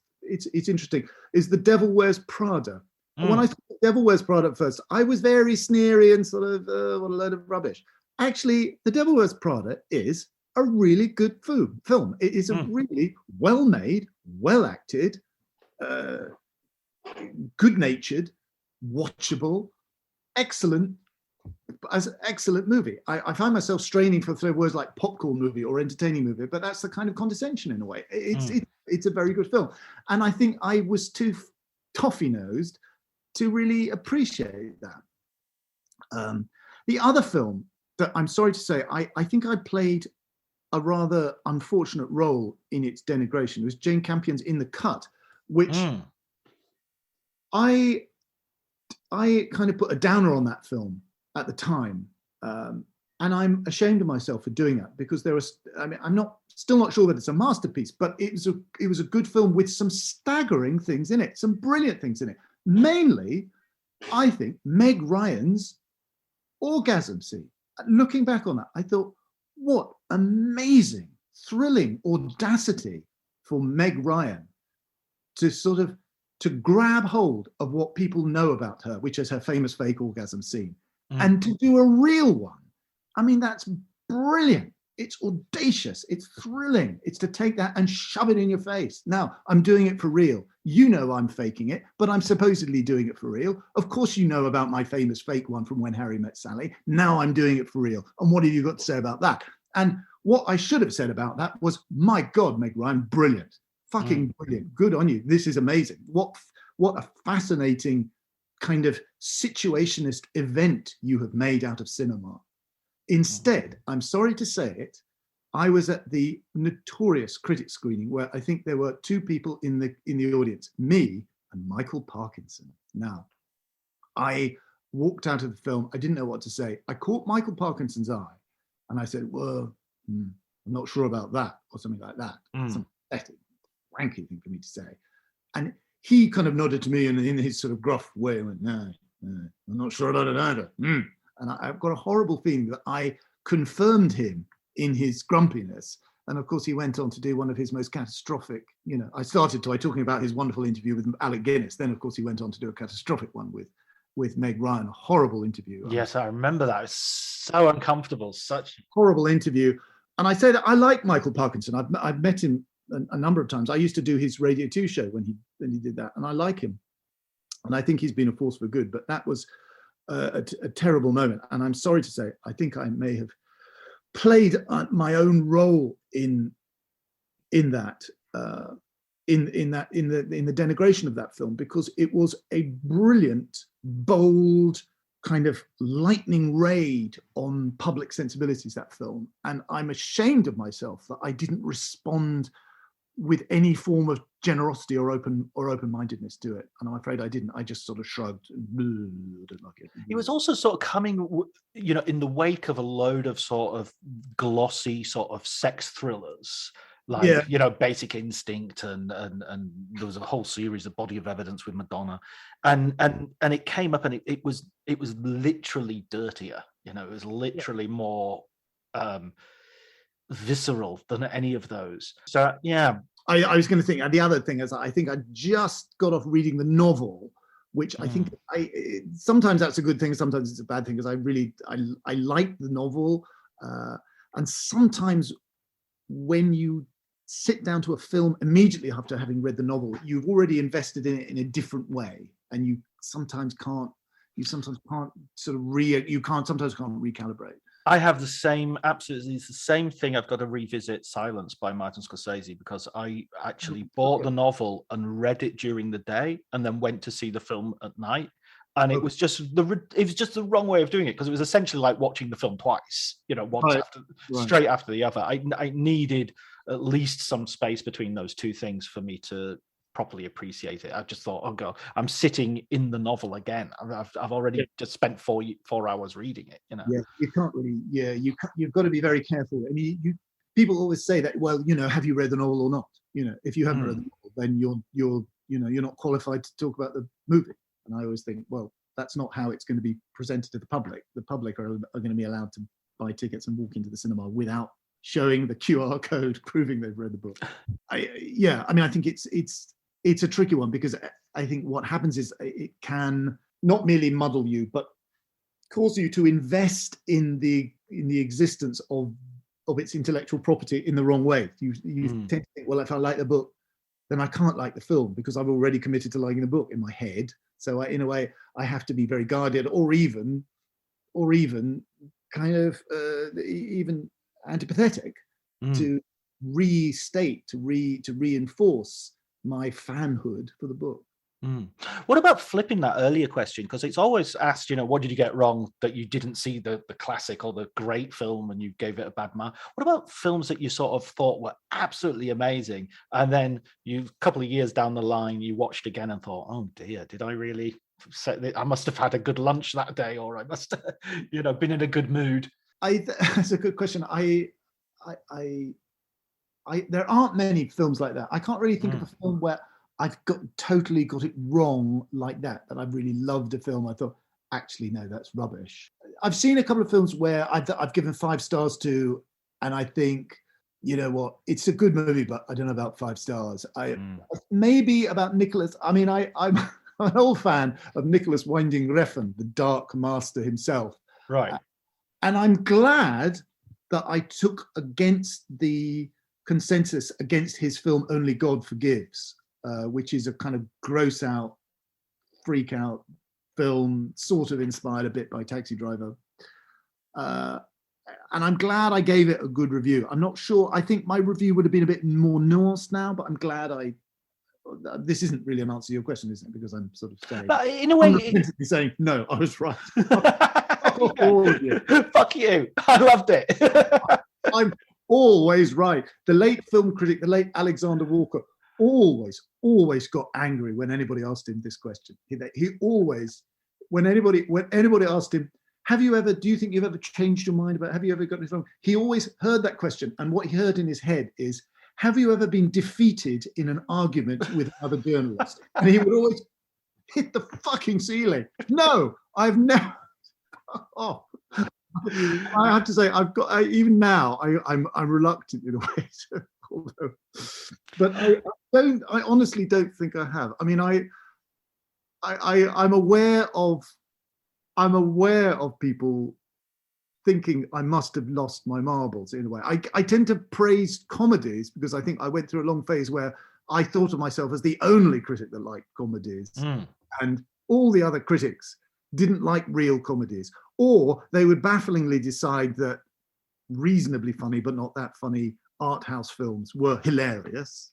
interesting, is The Devil Wears Prada. When I thought The Devil Wears Prada at first, I was very sneery and sort of, what a load of rubbish. Actually, The Devil Wears Prada is a really good film. It is a really well-made, well-acted, good-natured, watchable, excellent movie. I find myself straining for words like popcorn movie or entertaining movie, but that's the kind of condescension in a way. It's a very good film. And I think I was too toffee-nosed to really appreciate that. The other film that I'm sorry to say, I think I played a rather unfortunate role in its denigration was Jane Campion's In the Cut, which I kind of put a downer on that film at the time. And I'm ashamed of myself for doing that, because I'm still not sure that it's a masterpiece, but it was a good film with some staggering things in it, some brilliant things in it. Mainly, I think, Meg Ryan's orgasm scene. Looking back on that, I thought, what amazing, thrilling audacity for Meg Ryan to sort of to grab hold of what people know about her, which is her famous fake orgasm scene, and to do a real one. I mean, that's brilliant. It's audacious. It's thrilling. It's to take that and shove it in your face. Now, I'm doing it for real. You know I'm faking it, but I'm supposedly doing it for real. Of course, you know about my famous fake one from When Harry Met Sally. Now I'm doing it for real. And what have you got to say about that? And what I should have said about that was, my God, Meg Ryan, brilliant. Fucking brilliant. Good on you. This is amazing. What a fascinating kind of situationist event you have made out of cinema. Instead, I'm sorry to say it, I was at the notorious critic screening where I think there were two people in the audience, me and Michael Parkinson. Now, I walked out of the film. I didn't know what to say. I caught Michael Parkinson's eye and I said, well, I'm not sure about that, or something like that. Some pathetic, wanky thing for me to say. And he kind of nodded to me and in his sort of gruff way, went, no, I'm not sure about it either. And I've got a horrible feeling that I confirmed him in his grumpiness. And of course, he went on to do one of his most catastrophic, I started by talking about his wonderful interview with Alec Guinness. Then, of course, he went on to do a catastrophic one with Meg Ryan, a horrible interview. Yes, I remember that. It was so uncomfortable, such horrible interview. And I say that I like Michael Parkinson. I've met him a number of times. I used to do his Radio 2 show when he did that. And I like him. And I think he's been a force for good. But that was a terrible moment, and I'm sorry to say, I think I may have played my own role in the denigration of that film, because it was a brilliant, bold kind of lightning raid on public sensibilities, that film, and I'm ashamed of myself that I didn't respond with any form of generosity or open-mindedness to it. And I'm afraid I didn't. I just sort of shrugged and didn't like it. It was also sort of coming, in the wake of a load of sort of glossy sort of sex thrillers, like, Basic Instinct, and there was a whole series of Body of Evidence with Madonna. And it came up and it was literally dirtier, it was literally more visceral than any of those. So I was going to think, and the other thing is, I think I just got off reading the novel, which I think sometimes that's a good thing, sometimes it's a bad thing, because I like the novel, and sometimes when you sit down to a film immediately after having read the novel, you've already invested in it in a different way, and you sometimes can't recalibrate. I have absolutely the same thing. I've got to revisit Silence by Martin Scorsese, because I actually bought the novel and read it during the day and then went to see the film at night. And it was just the wrong way of doing it, because it was essentially like watching the film twice, straight after the other. I needed at least some space between those two things for me to properly appreciate it. I just thought, oh God, I'm sitting in the novel again. I've already just spent 4 hours reading it. Yeah, you can't really. Yeah, you've got to be very careful. I mean, people always say that. Well, have you read the novel or not? If you haven't read the novel, then you're not qualified to talk about the movie. And I always think, well, that's not how it's going to be presented to the public. The public are going to be allowed to buy tickets and walk into the cinema without showing the QR code proving they've read the book. I think it's a tricky one, because I think what happens is it can not merely muddle you, but cause you to invest in the existence of its intellectual property in the wrong way. You tend to think, well, if I like the book, then I can't like the film, because I've already committed to liking the book in my head. So in a way, I have to be very guarded, or even kind of even antipathetic to restate, to reinforce my fanhood for the book. What about flipping that earlier question? Because it's always asked, what did you get wrong that you didn't see the classic or the great film and you gave it a bad mark? What about films that you sort of thought were absolutely amazing, and then a couple of years down the line, you watched again and thought, oh dear, did I really I must have had a good lunch that day, or I must have, been in a good mood? That's a good question. There aren't many films like that. I can't really think of a film where I've totally got it wrong like that I've really loved a film. I thought, actually, no, that's rubbish. I've seen a couple of films where I've given 5 stars to, and I think, you know what, it's a good movie, but I don't know about 5 stars. Maybe about Nicholas. I mean, I'm an old fan of Nicholas Winding Refn, the Dark Master himself. Right. And I'm glad that I took against the consensus against his film Only God Forgives, which is a kind of gross out, freak out film, sort of inspired a bit by Taxi Driver. And I'm glad I gave it a good review. I'm not sure. I think my review would have been a bit more nuanced now, but I'm glad this isn't really an answer to your question, isn't it? Because I'm sort of saying, but in a way, saying, no, I was right. Fuck you. I loved it. I'm always right. The late film critic, the late Alexander Walker, always got angry when anybody asked him this question. He always, when anybody asked him, do you think you've ever changed your mind about, have you ever got this wrong? He always heard that question. And what he heard in his head is, have you ever been defeated in an argument with another journalist? And he would always hit the fucking ceiling. No, I've never. Oh, I have to say, even now, I'm reluctant in a way. But I honestly don't think I have. I mean, I'm aware of people thinking I must have lost my marbles in a way. I tend to praise comedies because I think I went through a long phase where I thought of myself as the only critic that liked comedies, and all the other critics didn't like real comedies, or they would bafflingly decide that reasonably funny but not that funny art house films were hilarious.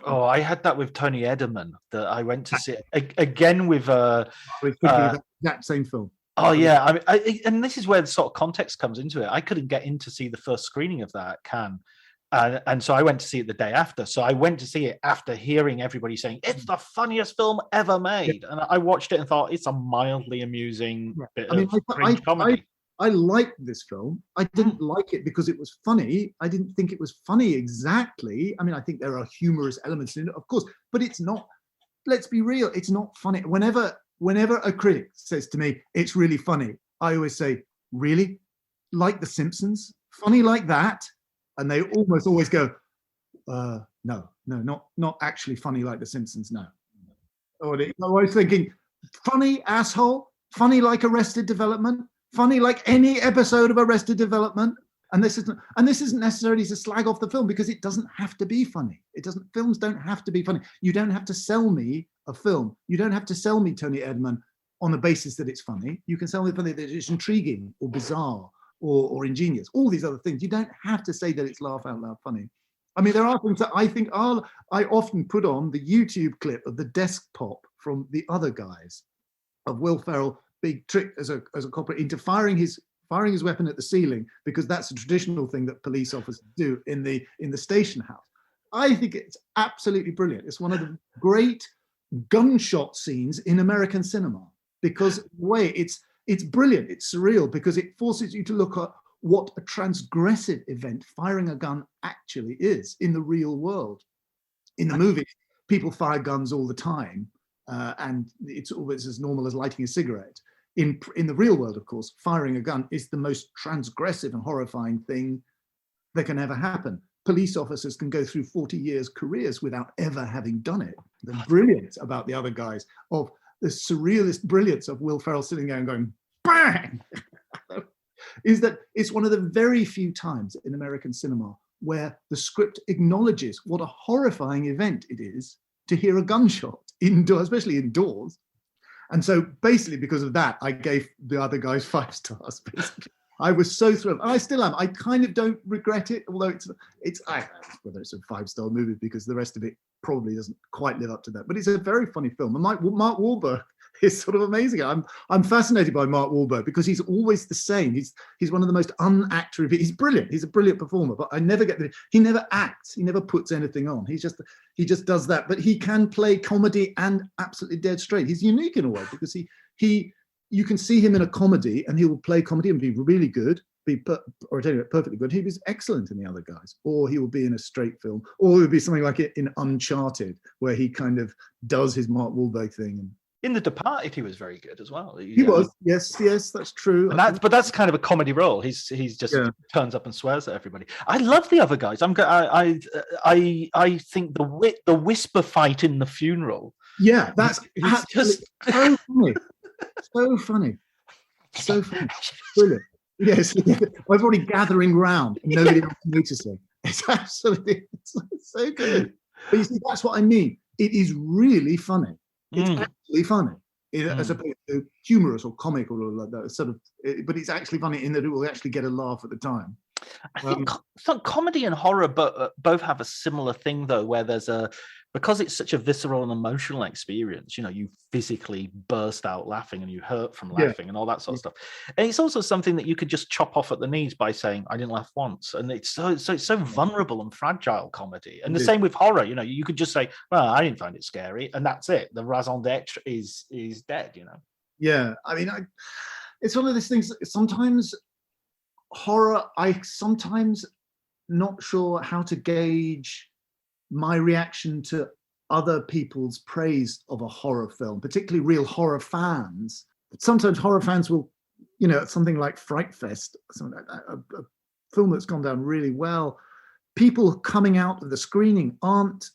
Oh, I had that with Tony Ederman, that I went to see again with that same film. Oh yeah, and this is where the sort of context comes into it. I couldn't get in to see the first screening of that at Cannes, and so I went to see it the day after. So I went to see it after hearing everybody saying it's the funniest film ever made, and I watched it and thought it's a mildly amusing bit of cringe comedy. I liked this film. I didn't like it because it was funny. I didn't think it was funny exactly. I mean, I think there are humorous elements in it, of course, but it's not. Let's be real. It's not funny. Whenever a critic says to me, it's really funny, I always say, really? Like The Simpsons? Funny like that? And they almost always go, no, not actually funny like The Simpsons, no. Or I was thinking, funny asshole? Funny like Arrested Development? Funny like any episode of Arrested Development? And this isn't necessarily to slag off the film because it doesn't have to be funny. Films don't have to be funny. You don't have to sell me a film. You don't have to sell me Tony Ederman on the basis that it's funny. You can sell me funny that it's intriguing or bizarre or ingenious. All these other things. You don't have to say that it's laugh out loud funny. I mean, there are things that I think I often put on the YouTube clip of the desk pop from The Other Guys of Will Ferrell being tricked as a copper into firing his weapon at the ceiling, because that's a traditional thing that police officers do in the station house. I think it's absolutely brilliant. It's one of the great gunshot scenes in American cinema because the way it's brilliant, it's surreal because it forces you to look at what a transgressive event firing a gun actually is in the real world. In the movie, people fire guns all the time, and it's always as normal as lighting a cigarette. In the real world, of course, firing a gun is the most transgressive and horrifying thing that can ever happen. Police officers can go through 40 years careers without ever having done it. The brilliance about The Other Guys, of the surrealist brilliance of Will Ferrell sitting there and going, bang, is that it's one of the very few times in American cinema where the script acknowledges what a horrifying event it is to hear a gunshot, especially indoors. And so basically because of that, I gave The Other Guys 5 stars, basically. I was so thrilled. And I still am. I kind of don't regret it, although I don't know whether it's a 5-star movie because the rest of it probably doesn't quite live up to that. But it's a very funny film. And Mark Wahlberg is sort of amazing. I'm fascinated by Mark Wahlberg because he's always the same. He's one of the most unactor. He's brilliant. He's a brilliant performer. But I never get he never acts. He never puts anything on. He just does that. But he can play comedy and absolutely dead straight. He's unique in a way because you can see him in a comedy and he will play comedy and be really good, perfectly good. He was excellent in The Other Guys, or he will be in a straight film, or it would be something like it in Uncharted, where he kind of does his Mark Wahlberg thing. In The Departed, he was very good as well. He was, yes, that's true. But that's kind of a comedy role. He's just turns up and swears at everybody. I love the other guys. I think the whisper fight in the funeral. Yeah, that's just so funny. So funny. Brilliant. Yes, everybody gathering round and nobody else noticing. It's absolutely so good. But you see, that's what I mean. It is really funny. It's actually funny, as opposed to humorous or comic or like that sort of. But it's actually funny in that it will actually get a laugh at the time. I think comedy and horror both have a similar thing, though, where because it's such a visceral and emotional experience, you physically burst out laughing and you hurt from laughing and all that sort of stuff. And it's also something that you could just chop off at the knees by saying, I didn't laugh once. And it's so vulnerable and fragile comedy. And the same with horror, you could just say, well, I didn't find it scary. And that's it. The raison d'etre is dead, Yeah. I mean, it's one of those things, sometimes horror, I sometimes not sure how to gauge my reaction to other people's praise of a horror film, particularly real horror fans. Sometimes horror fans will, something like Fright Fest, something like that, a film that's gone down really well. People coming out of the screening aren't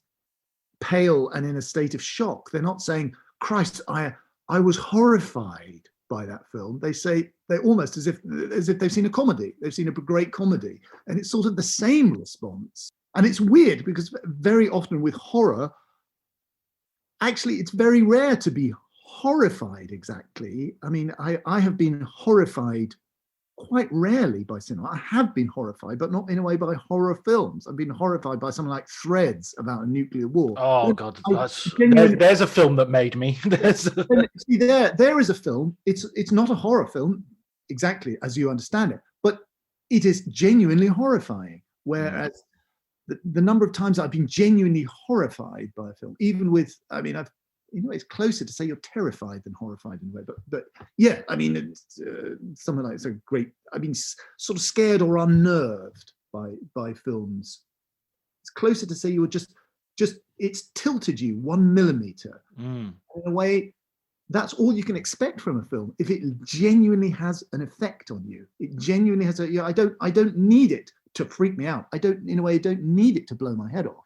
pale and in a state of shock. They're not saying, Christ, I was horrified by that film. They say, they're almost as if they've seen a comedy. They've seen a great comedy. And it's sort of the same response. And it's weird because very often with horror, actually, it's very rare to be horrified exactly. I mean, I have been horrified quite rarely by cinema. I have been horrified, but not in a way by horror films. I've been horrified by something like Threads about a nuclear war. Oh, God. There's a film that made me. See, there is a film. It's not a horror film, exactly as you understand it, but it is genuinely horrifying. Whereas the number of times I've been genuinely horrified by a film, even with, I mean, it's closer to say you're terrified than horrified in a way. But yeah, I mean, it's something like it's a great. I've been sort of scared or unnerved by films. It's closer to say you were just it's tilted you 1 millimeter. In a way, that's all you can expect from a film if it genuinely has an effect on you. It genuinely has I don't need it to freak me out. I don't need it to blow my head off,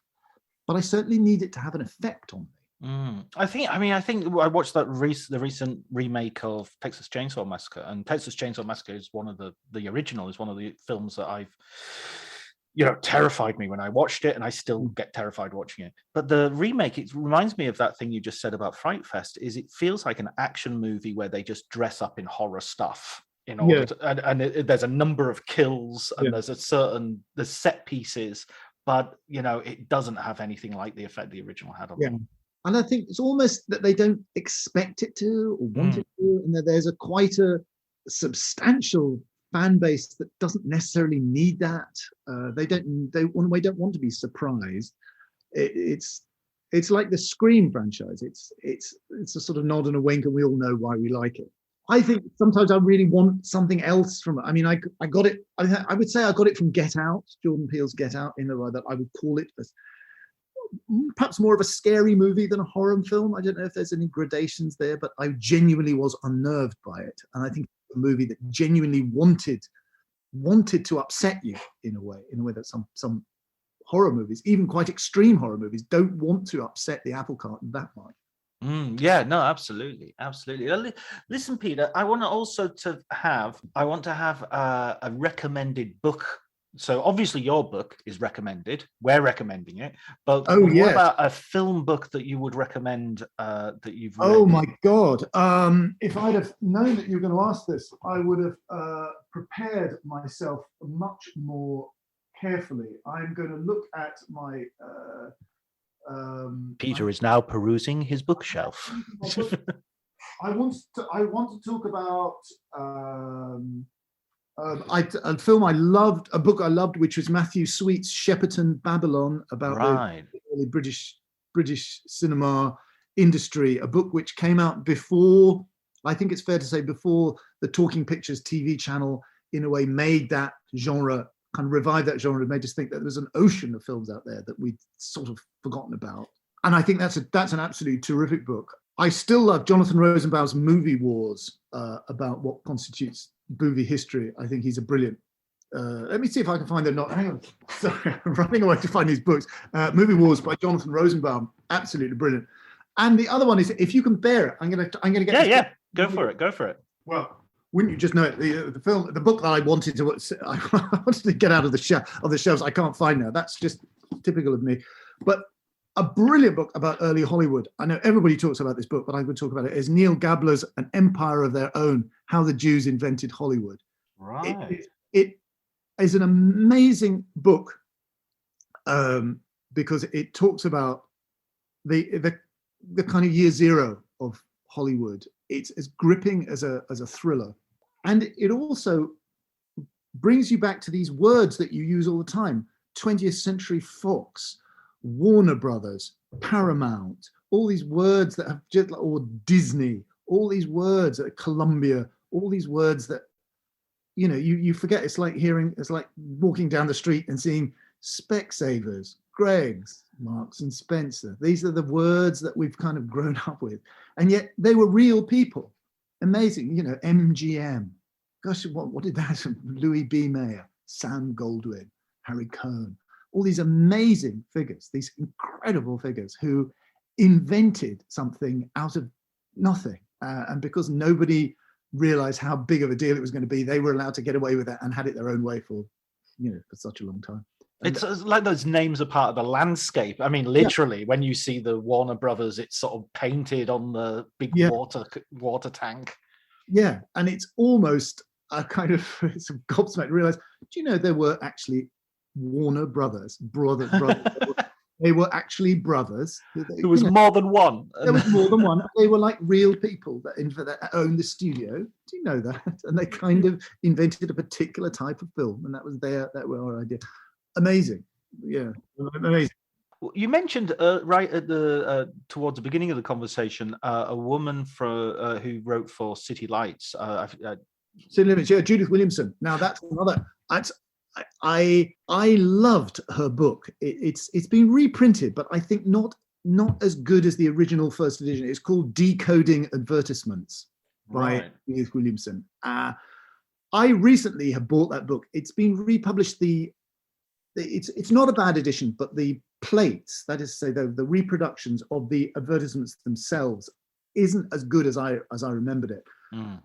but I certainly need it to have an effect on me. I think I watched the recent remake of Texas Chainsaw Massacre, and Texas Chainsaw Massacre is one of the original is one of the films that I've terrified me when I watched it, and I still get terrified watching it. But the remake, it reminds me of that thing you just said about Fright Fest, is it feels like an action movie where they just dress up in horror stuff in order to, there's a number of kills and there's set pieces, but it doesn't have anything like the effect the original had on them. And I think it's almost that they don't expect it to or want it to, and that there's quite a substantial fan base that doesn't necessarily need that. They don't want to be surprised. It's like the Scream franchise. It's a sort of nod and a wink, and we all know why we like it. I think sometimes I really want something else from it. I mean, I got it. I would say I got it from Get Out, Jordan Peele's Get Out, in the way that I would call it perhaps more of a scary movie than a horror film. I don't know if there's any gradations there, but I genuinely was unnerved by it. And I think it's a movie that genuinely wanted to upset you in a way that some horror movies, even quite extreme horror movies, don't want to upset the apple cart that much. Yeah, no, absolutely. Listen, Peter, I want to have a recommended book. So obviously your book is recommended. We're recommending it. But what about a film book that you would recommend that you've read? Oh my God. If I'd have known that you were going to ask this, I would have prepared myself much more carefully. I'm going to look at my... Peter is now perusing his bookshelf. I want to talk about... a film I loved, a book I loved, which was Matthew Sweet's Shepperton Babylon, about the early British cinema industry, a book which came out before, I think it's fair to say, before the Talking Pictures TV channel in a way made that genre, kind of revived that genre, and made us think that there was an ocean of films out there that we'd sort of forgotten about. And I think that's an absolutely terrific book. I still love Jonathan Rosenbaum's Movie Wars about what constitutes movie history. I think he's a brilliant. Let me see if I can find them. Hang on, sorry, I'm running away to find these books. Movie Wars by Jonathan Rosenbaum, absolutely brilliant. And the other one is If You Can Bear It. I'm gonna get. Yeah, go for it. Well, wouldn't you just know it? The book that I wanted to get out of the shelves. I can't find now. That's just typical of me. But a brilliant book about early Hollywood. I know everybody talks about this book, but I'm going to talk about it. Is Neil Gabler's An Empire of Their Own: How the Jews Invented Hollywood. Right. It is an amazing book because it talks about the kind of year zero of Hollywood. It's as gripping as a thriller, and it also brings you back to these words that you use all the time: 20th Century Fox, Warner Brothers, Paramount, all these words that have just, or Disney, all these words at Columbia, all these words that, you know, you forget. It's like walking down the street and seeing Specsavers, Greggs, Marks and Spencer. These are the words that we've kind of grown up with. And yet they were real people. Amazing, you know, MGM. Gosh, what did that? Louis B. Mayer, Sam Goldwyn, Harry Cohn. All these amazing figures, these incredible figures who invented something out of nothing. And because nobody realized how big of a deal it was going to be, they were allowed to get away with it and had it their own way for such a long time. And it's like those names are part of the landscape. I mean, literally, when you see the Warner Brothers, it's sort of painted on the big water tank. Yeah, and it's almost a kind of it's a gobsmacked to realize, do you know there were actually Warner brothers. They were actually brothers. There was more than one. There was more than one. They were like real people that owned the studio. Do you know that? And they kind of invented a particular type of film, and that was our idea. Amazing, yeah, amazing. You mentioned right at the towards the beginning of the conversation a woman who wrote for City Lights. City Limits, yeah, Judith Williamson. Now that's another. I loved her book. It's been reprinted, but I think not as good as the original first edition. It's called Decoding Advertisements by Judith Williamson. I recently have bought that book. It's been republished. It's not a bad edition, but the plates, that is to say, the reproductions of the advertisements themselves, isn't as good as I remembered it.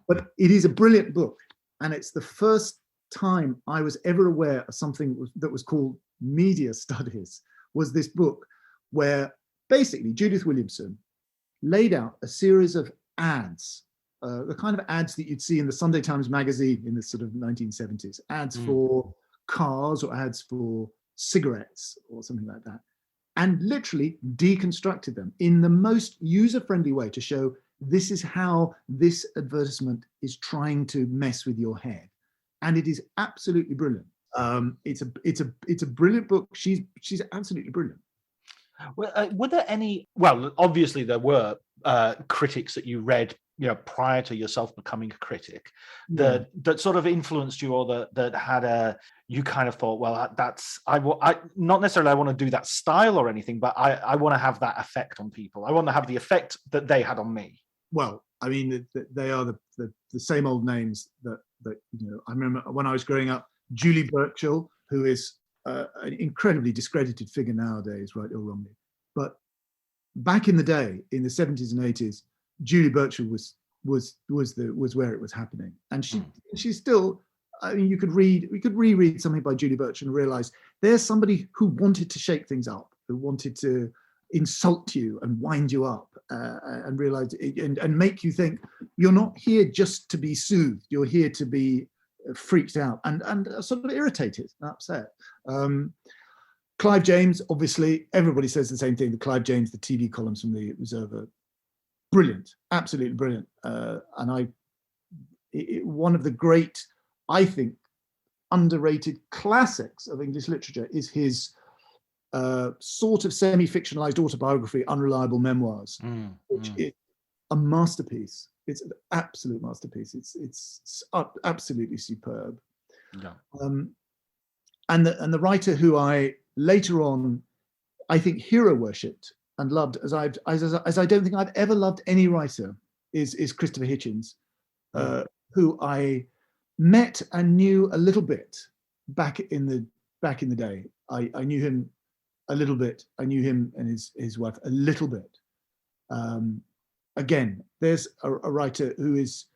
But it is a brilliant book, and it's the first time I was ever aware of something that was called media studies. Was this book where basically Judith Williamson laid out a series of ads, the kind of ads that you'd see in the Sunday Times magazine in the sort of 1970s, ads for cars or ads for cigarettes or something like that, and literally deconstructed them in the most user-friendly way to show this is how this advertisement is trying to mess with your head. And it is absolutely brilliant. It's a brilliant book. She's absolutely brilliant. Well, were there any? Well, obviously there were critics that you read, prior to yourself becoming a critic, that sort of influenced you, or that had you kind of thought, well, I not necessarily I want to do that style or anything, but I want to have that effect on people. I want to have the effect that they had on me. Well, I mean, they are the same old names that I remember when I was growing up. Julie Burchill, who is an incredibly discredited figure nowadays, right or wrongly, but back in the day, in the 70s and 80s, Julie Burchill was where it was happening, and she's still. I mean, we could reread something by Julie Burchill and realize there's somebody who wanted to shake things up, who wanted to insult you and wind you up, and realize and make you think you're not here just to be soothed, you're here to be freaked out and sort of irritated and upset. Clive James, obviously everybody says the same thing. The Clive James, the TV columns from the Observer, brilliant, absolutely brilliant. And one of the great, I think, underrated classics of English literature is his sort of semi-fictionalized autobiography, Unreliable Memoirs, which is a masterpiece. It's an absolute masterpiece. It's absolutely superb. Yeah. And the writer who I later on, I think, hero worshipped and loved as I don't think I've ever loved any writer is Christopher Hitchens, who I met and knew a little bit back in the day. I knew him a little bit. I knew him and his wife a little bit. Again, there's a writer who is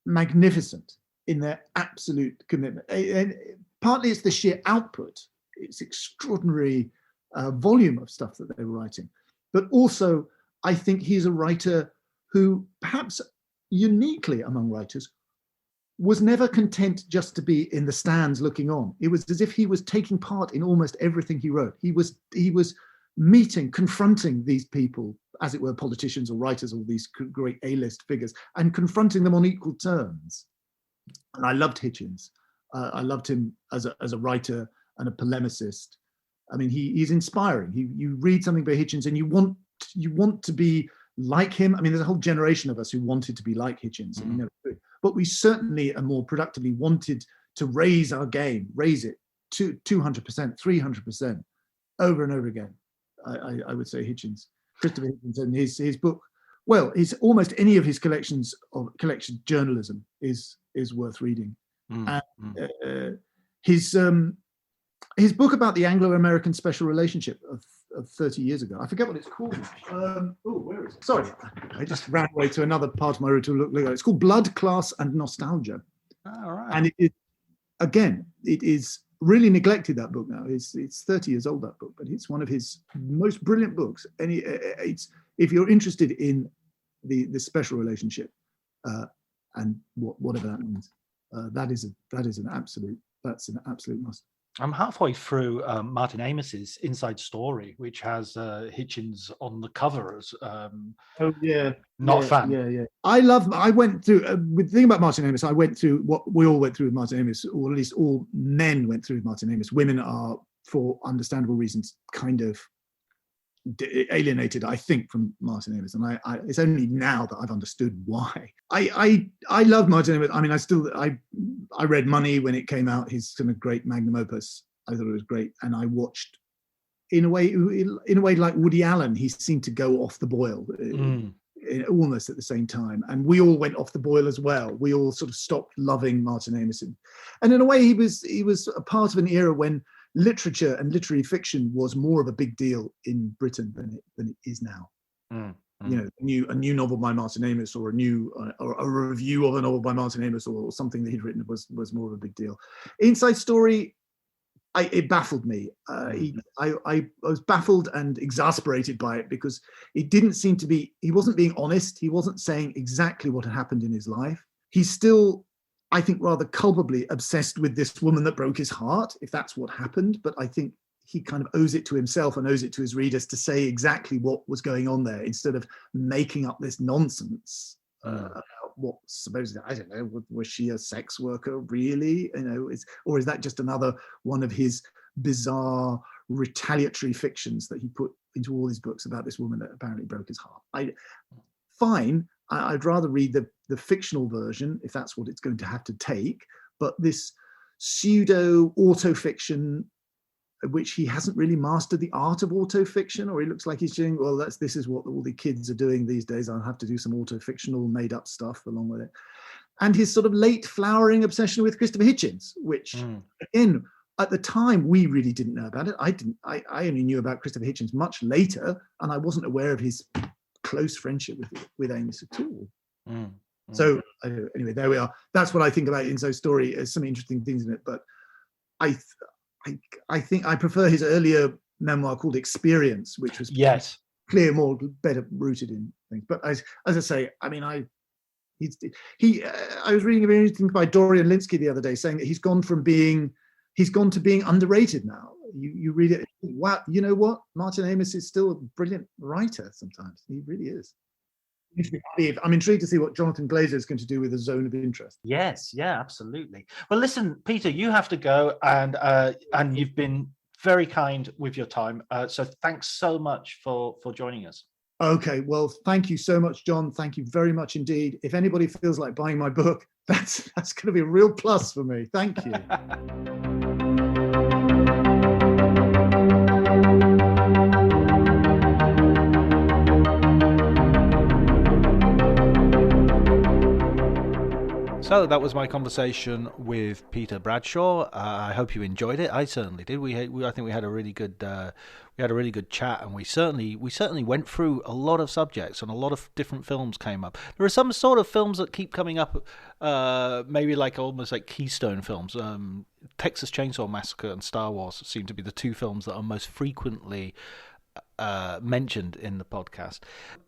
magnificent in their absolute commitment. And partly it's the sheer output, it's extraordinary volume of stuff that they were writing. But also, I think he's a writer who, perhaps uniquely among writers, was never content just to be in the stands looking on. It was as if he was taking part in almost everything he wrote. He was meeting, confronting these people, as it were, politicians or writers, or these great A-list figures, and confronting them on equal terms. And I loved Hitchens. I loved him as a writer and a polemicist. I mean, he's inspiring. You read something by Hitchens and you want to be like him. I mean, there's a whole generation of us who wanted to be like Hitchens, and we never could. But we certainly and more productively wanted to raise our game, raise it to 200%, 300% over and over again. I would say Hitchens, Christopher Hitchens, and his book. Well, almost any of his collection journalism is worth reading. And his book about the Anglo-American special relationship of 30 years ago. I forget what it's called. Where is it? Sorry, I just ran away to another part of my route to look at it. It's called Blood, Class and Nostalgia. All right. And it is really neglected, that book now. It's 30 years old, that book, but it's one of his most brilliant books. And if you're interested in the special relationship and whatever that means, that's an absolute must. I'm halfway through Martin Amos's Inside Story, which has Hitchens on the cover as not a fan. Yeah. I went through the thing about Martin Amos. I went through what we all went through with Martin Amos, or at least all men went through with Martin Amos. Women are, for understandable reasons, kind of alienated, I think, from Martin Amos, and I it's only now that I've understood why. I love Martin Amos. I mean, I read Money when it came out, his kind of great magnum opus. I thought it was great, and I watched in a way like Woody Allen. He seemed to go off the boil almost at the same time, and we all went off the boil as well. We all sort of stopped loving Martin Amos, and in a way he was a part of an era when literature and literary fiction was more of a big deal in Britain than it is now. You know, a new novel by Martin Amos, or a review of a novel by Martin Amos, or something that he'd written was more of a big deal. Inside Story, it baffled me. I was baffled and exasperated by it, because it didn't seem to be. He wasn't being honest. He wasn't saying exactly what had happened in his life. He's still, I think, rather culpably obsessed with this woman that broke his heart, if that's what happened. But I think he kind of owes it to himself and owes it to his readers to say exactly what was going on there, instead of making up this nonsense about what supposedly, I don't know, was she a sex worker really? You know, or is that just another one of his bizarre retaliatory fictions that he put into all his books about this woman that apparently broke his heart? I'd rather read the fictional version, if that's what it's going to have to take. But this pseudo autofiction, which he hasn't really mastered the art of autofiction, or he looks like he's doing, well, this is what all the kids are doing these days. I'll have to do some autofictional made up stuff along with it. And his sort of late flowering obsession with Christopher Hitchens, which again, at the time, we really didn't know about it. I only knew about Christopher Hitchens much later, and I wasn't aware of his close friendship with Amos at all. So anyway, there we are. That's what I think about Inside Story. There's some interesting things in it, but I think I prefer his earlier memoir called Experience, which was clear, better rooted in things. But as I say, I mean, I was reading a very interesting thing by Dorian Lynskey the other day, saying that he's gone to being underrated now. You read it, wow, you know what? Martin Amos is still a brilliant writer sometimes. He really is. I'm intrigued to see what Jonathan Glazer is going to do with A Zone of Interest. Yes, yeah, absolutely. Well, listen, Peter, you have to go, and you've been very kind with your time. So thanks so much for joining us. Okay, well, thank you so much, John. Thank you very much indeed. If anybody feels like buying my book, that's going to be a real plus for me. Thank you. So that was my conversation with Peter Bradshaw. I hope you enjoyed it. I certainly did. I think we had a really good chat, and we certainly went through a lot of subjects, and a lot of different films came up. There are some sort of films that keep coming up, maybe like almost like keystone films. Texas Chainsaw Massacre and Star Wars seem to be the two films that are most frequently mentioned in the podcast.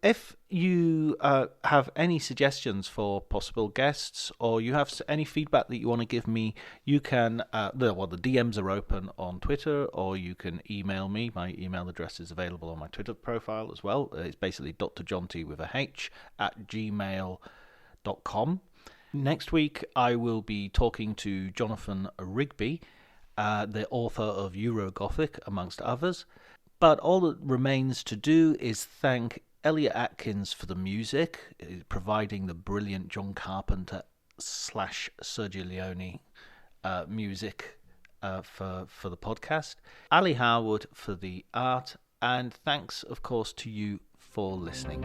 If you have any suggestions for possible guests, or you have any feedback that you want to give me, you can the DMs are open on Twitter, or you can email me. My email address is available on my Twitter profile as well. It's basically drjohnt with a H at gmail.com. Next week I will be talking to Jonathan Rigby, the author of Eurogothic, amongst others. But all that remains to do is thank Elliot Atkins for the music, providing the brilliant John Carpenter / Sergio Leone music for the podcast, Ali Harwood for the art, and thanks, of course, to you for listening.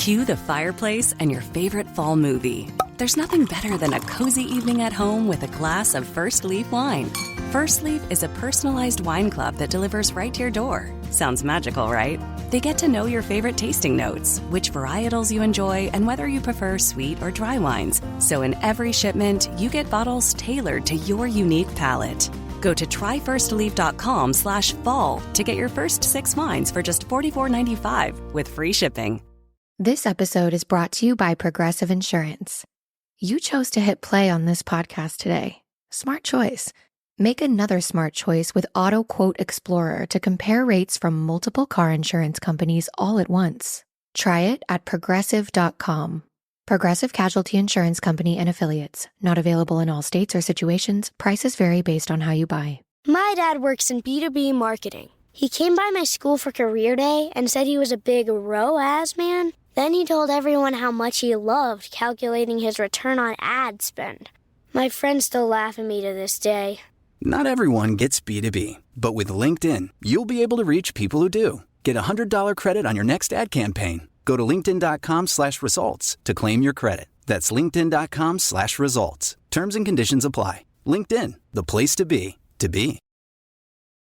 Cue the fireplace and your favorite fall movie. There's nothing better than a cozy evening at home with a glass of First Leaf wine. First Leaf is a personalized wine club that delivers right to your door. Sounds magical, right? They get to know your favorite tasting notes, which varietals you enjoy, and whether you prefer sweet or dry wines. So in every shipment, you get bottles tailored to your unique palate. Go to tryfirstleaf.com/fall to get your first 6 wines for just $44.95 with free shipping. This episode is brought to you by Progressive Insurance. You chose to hit play on this podcast today. Smart choice. Make another smart choice with Auto Quote Explorer to compare rates from multiple car insurance companies all at once. Try it at progressive.com. Progressive Casualty Insurance Company and Affiliates. Not available in all states or situations. Prices vary based on how you buy. My dad works in B2B marketing. He came by my school for career day and said he was a big ROAS man. Then he told everyone how much he loved calculating his return on ad spend. My friends still laugh at me to this day. Not everyone gets B2B, but with LinkedIn, you'll be able to reach people who do. Get a $100 credit on your next ad campaign. Go to linkedin.com/results to claim your credit. That's linkedin.com/results. Terms and conditions apply. LinkedIn, the place to be, to be.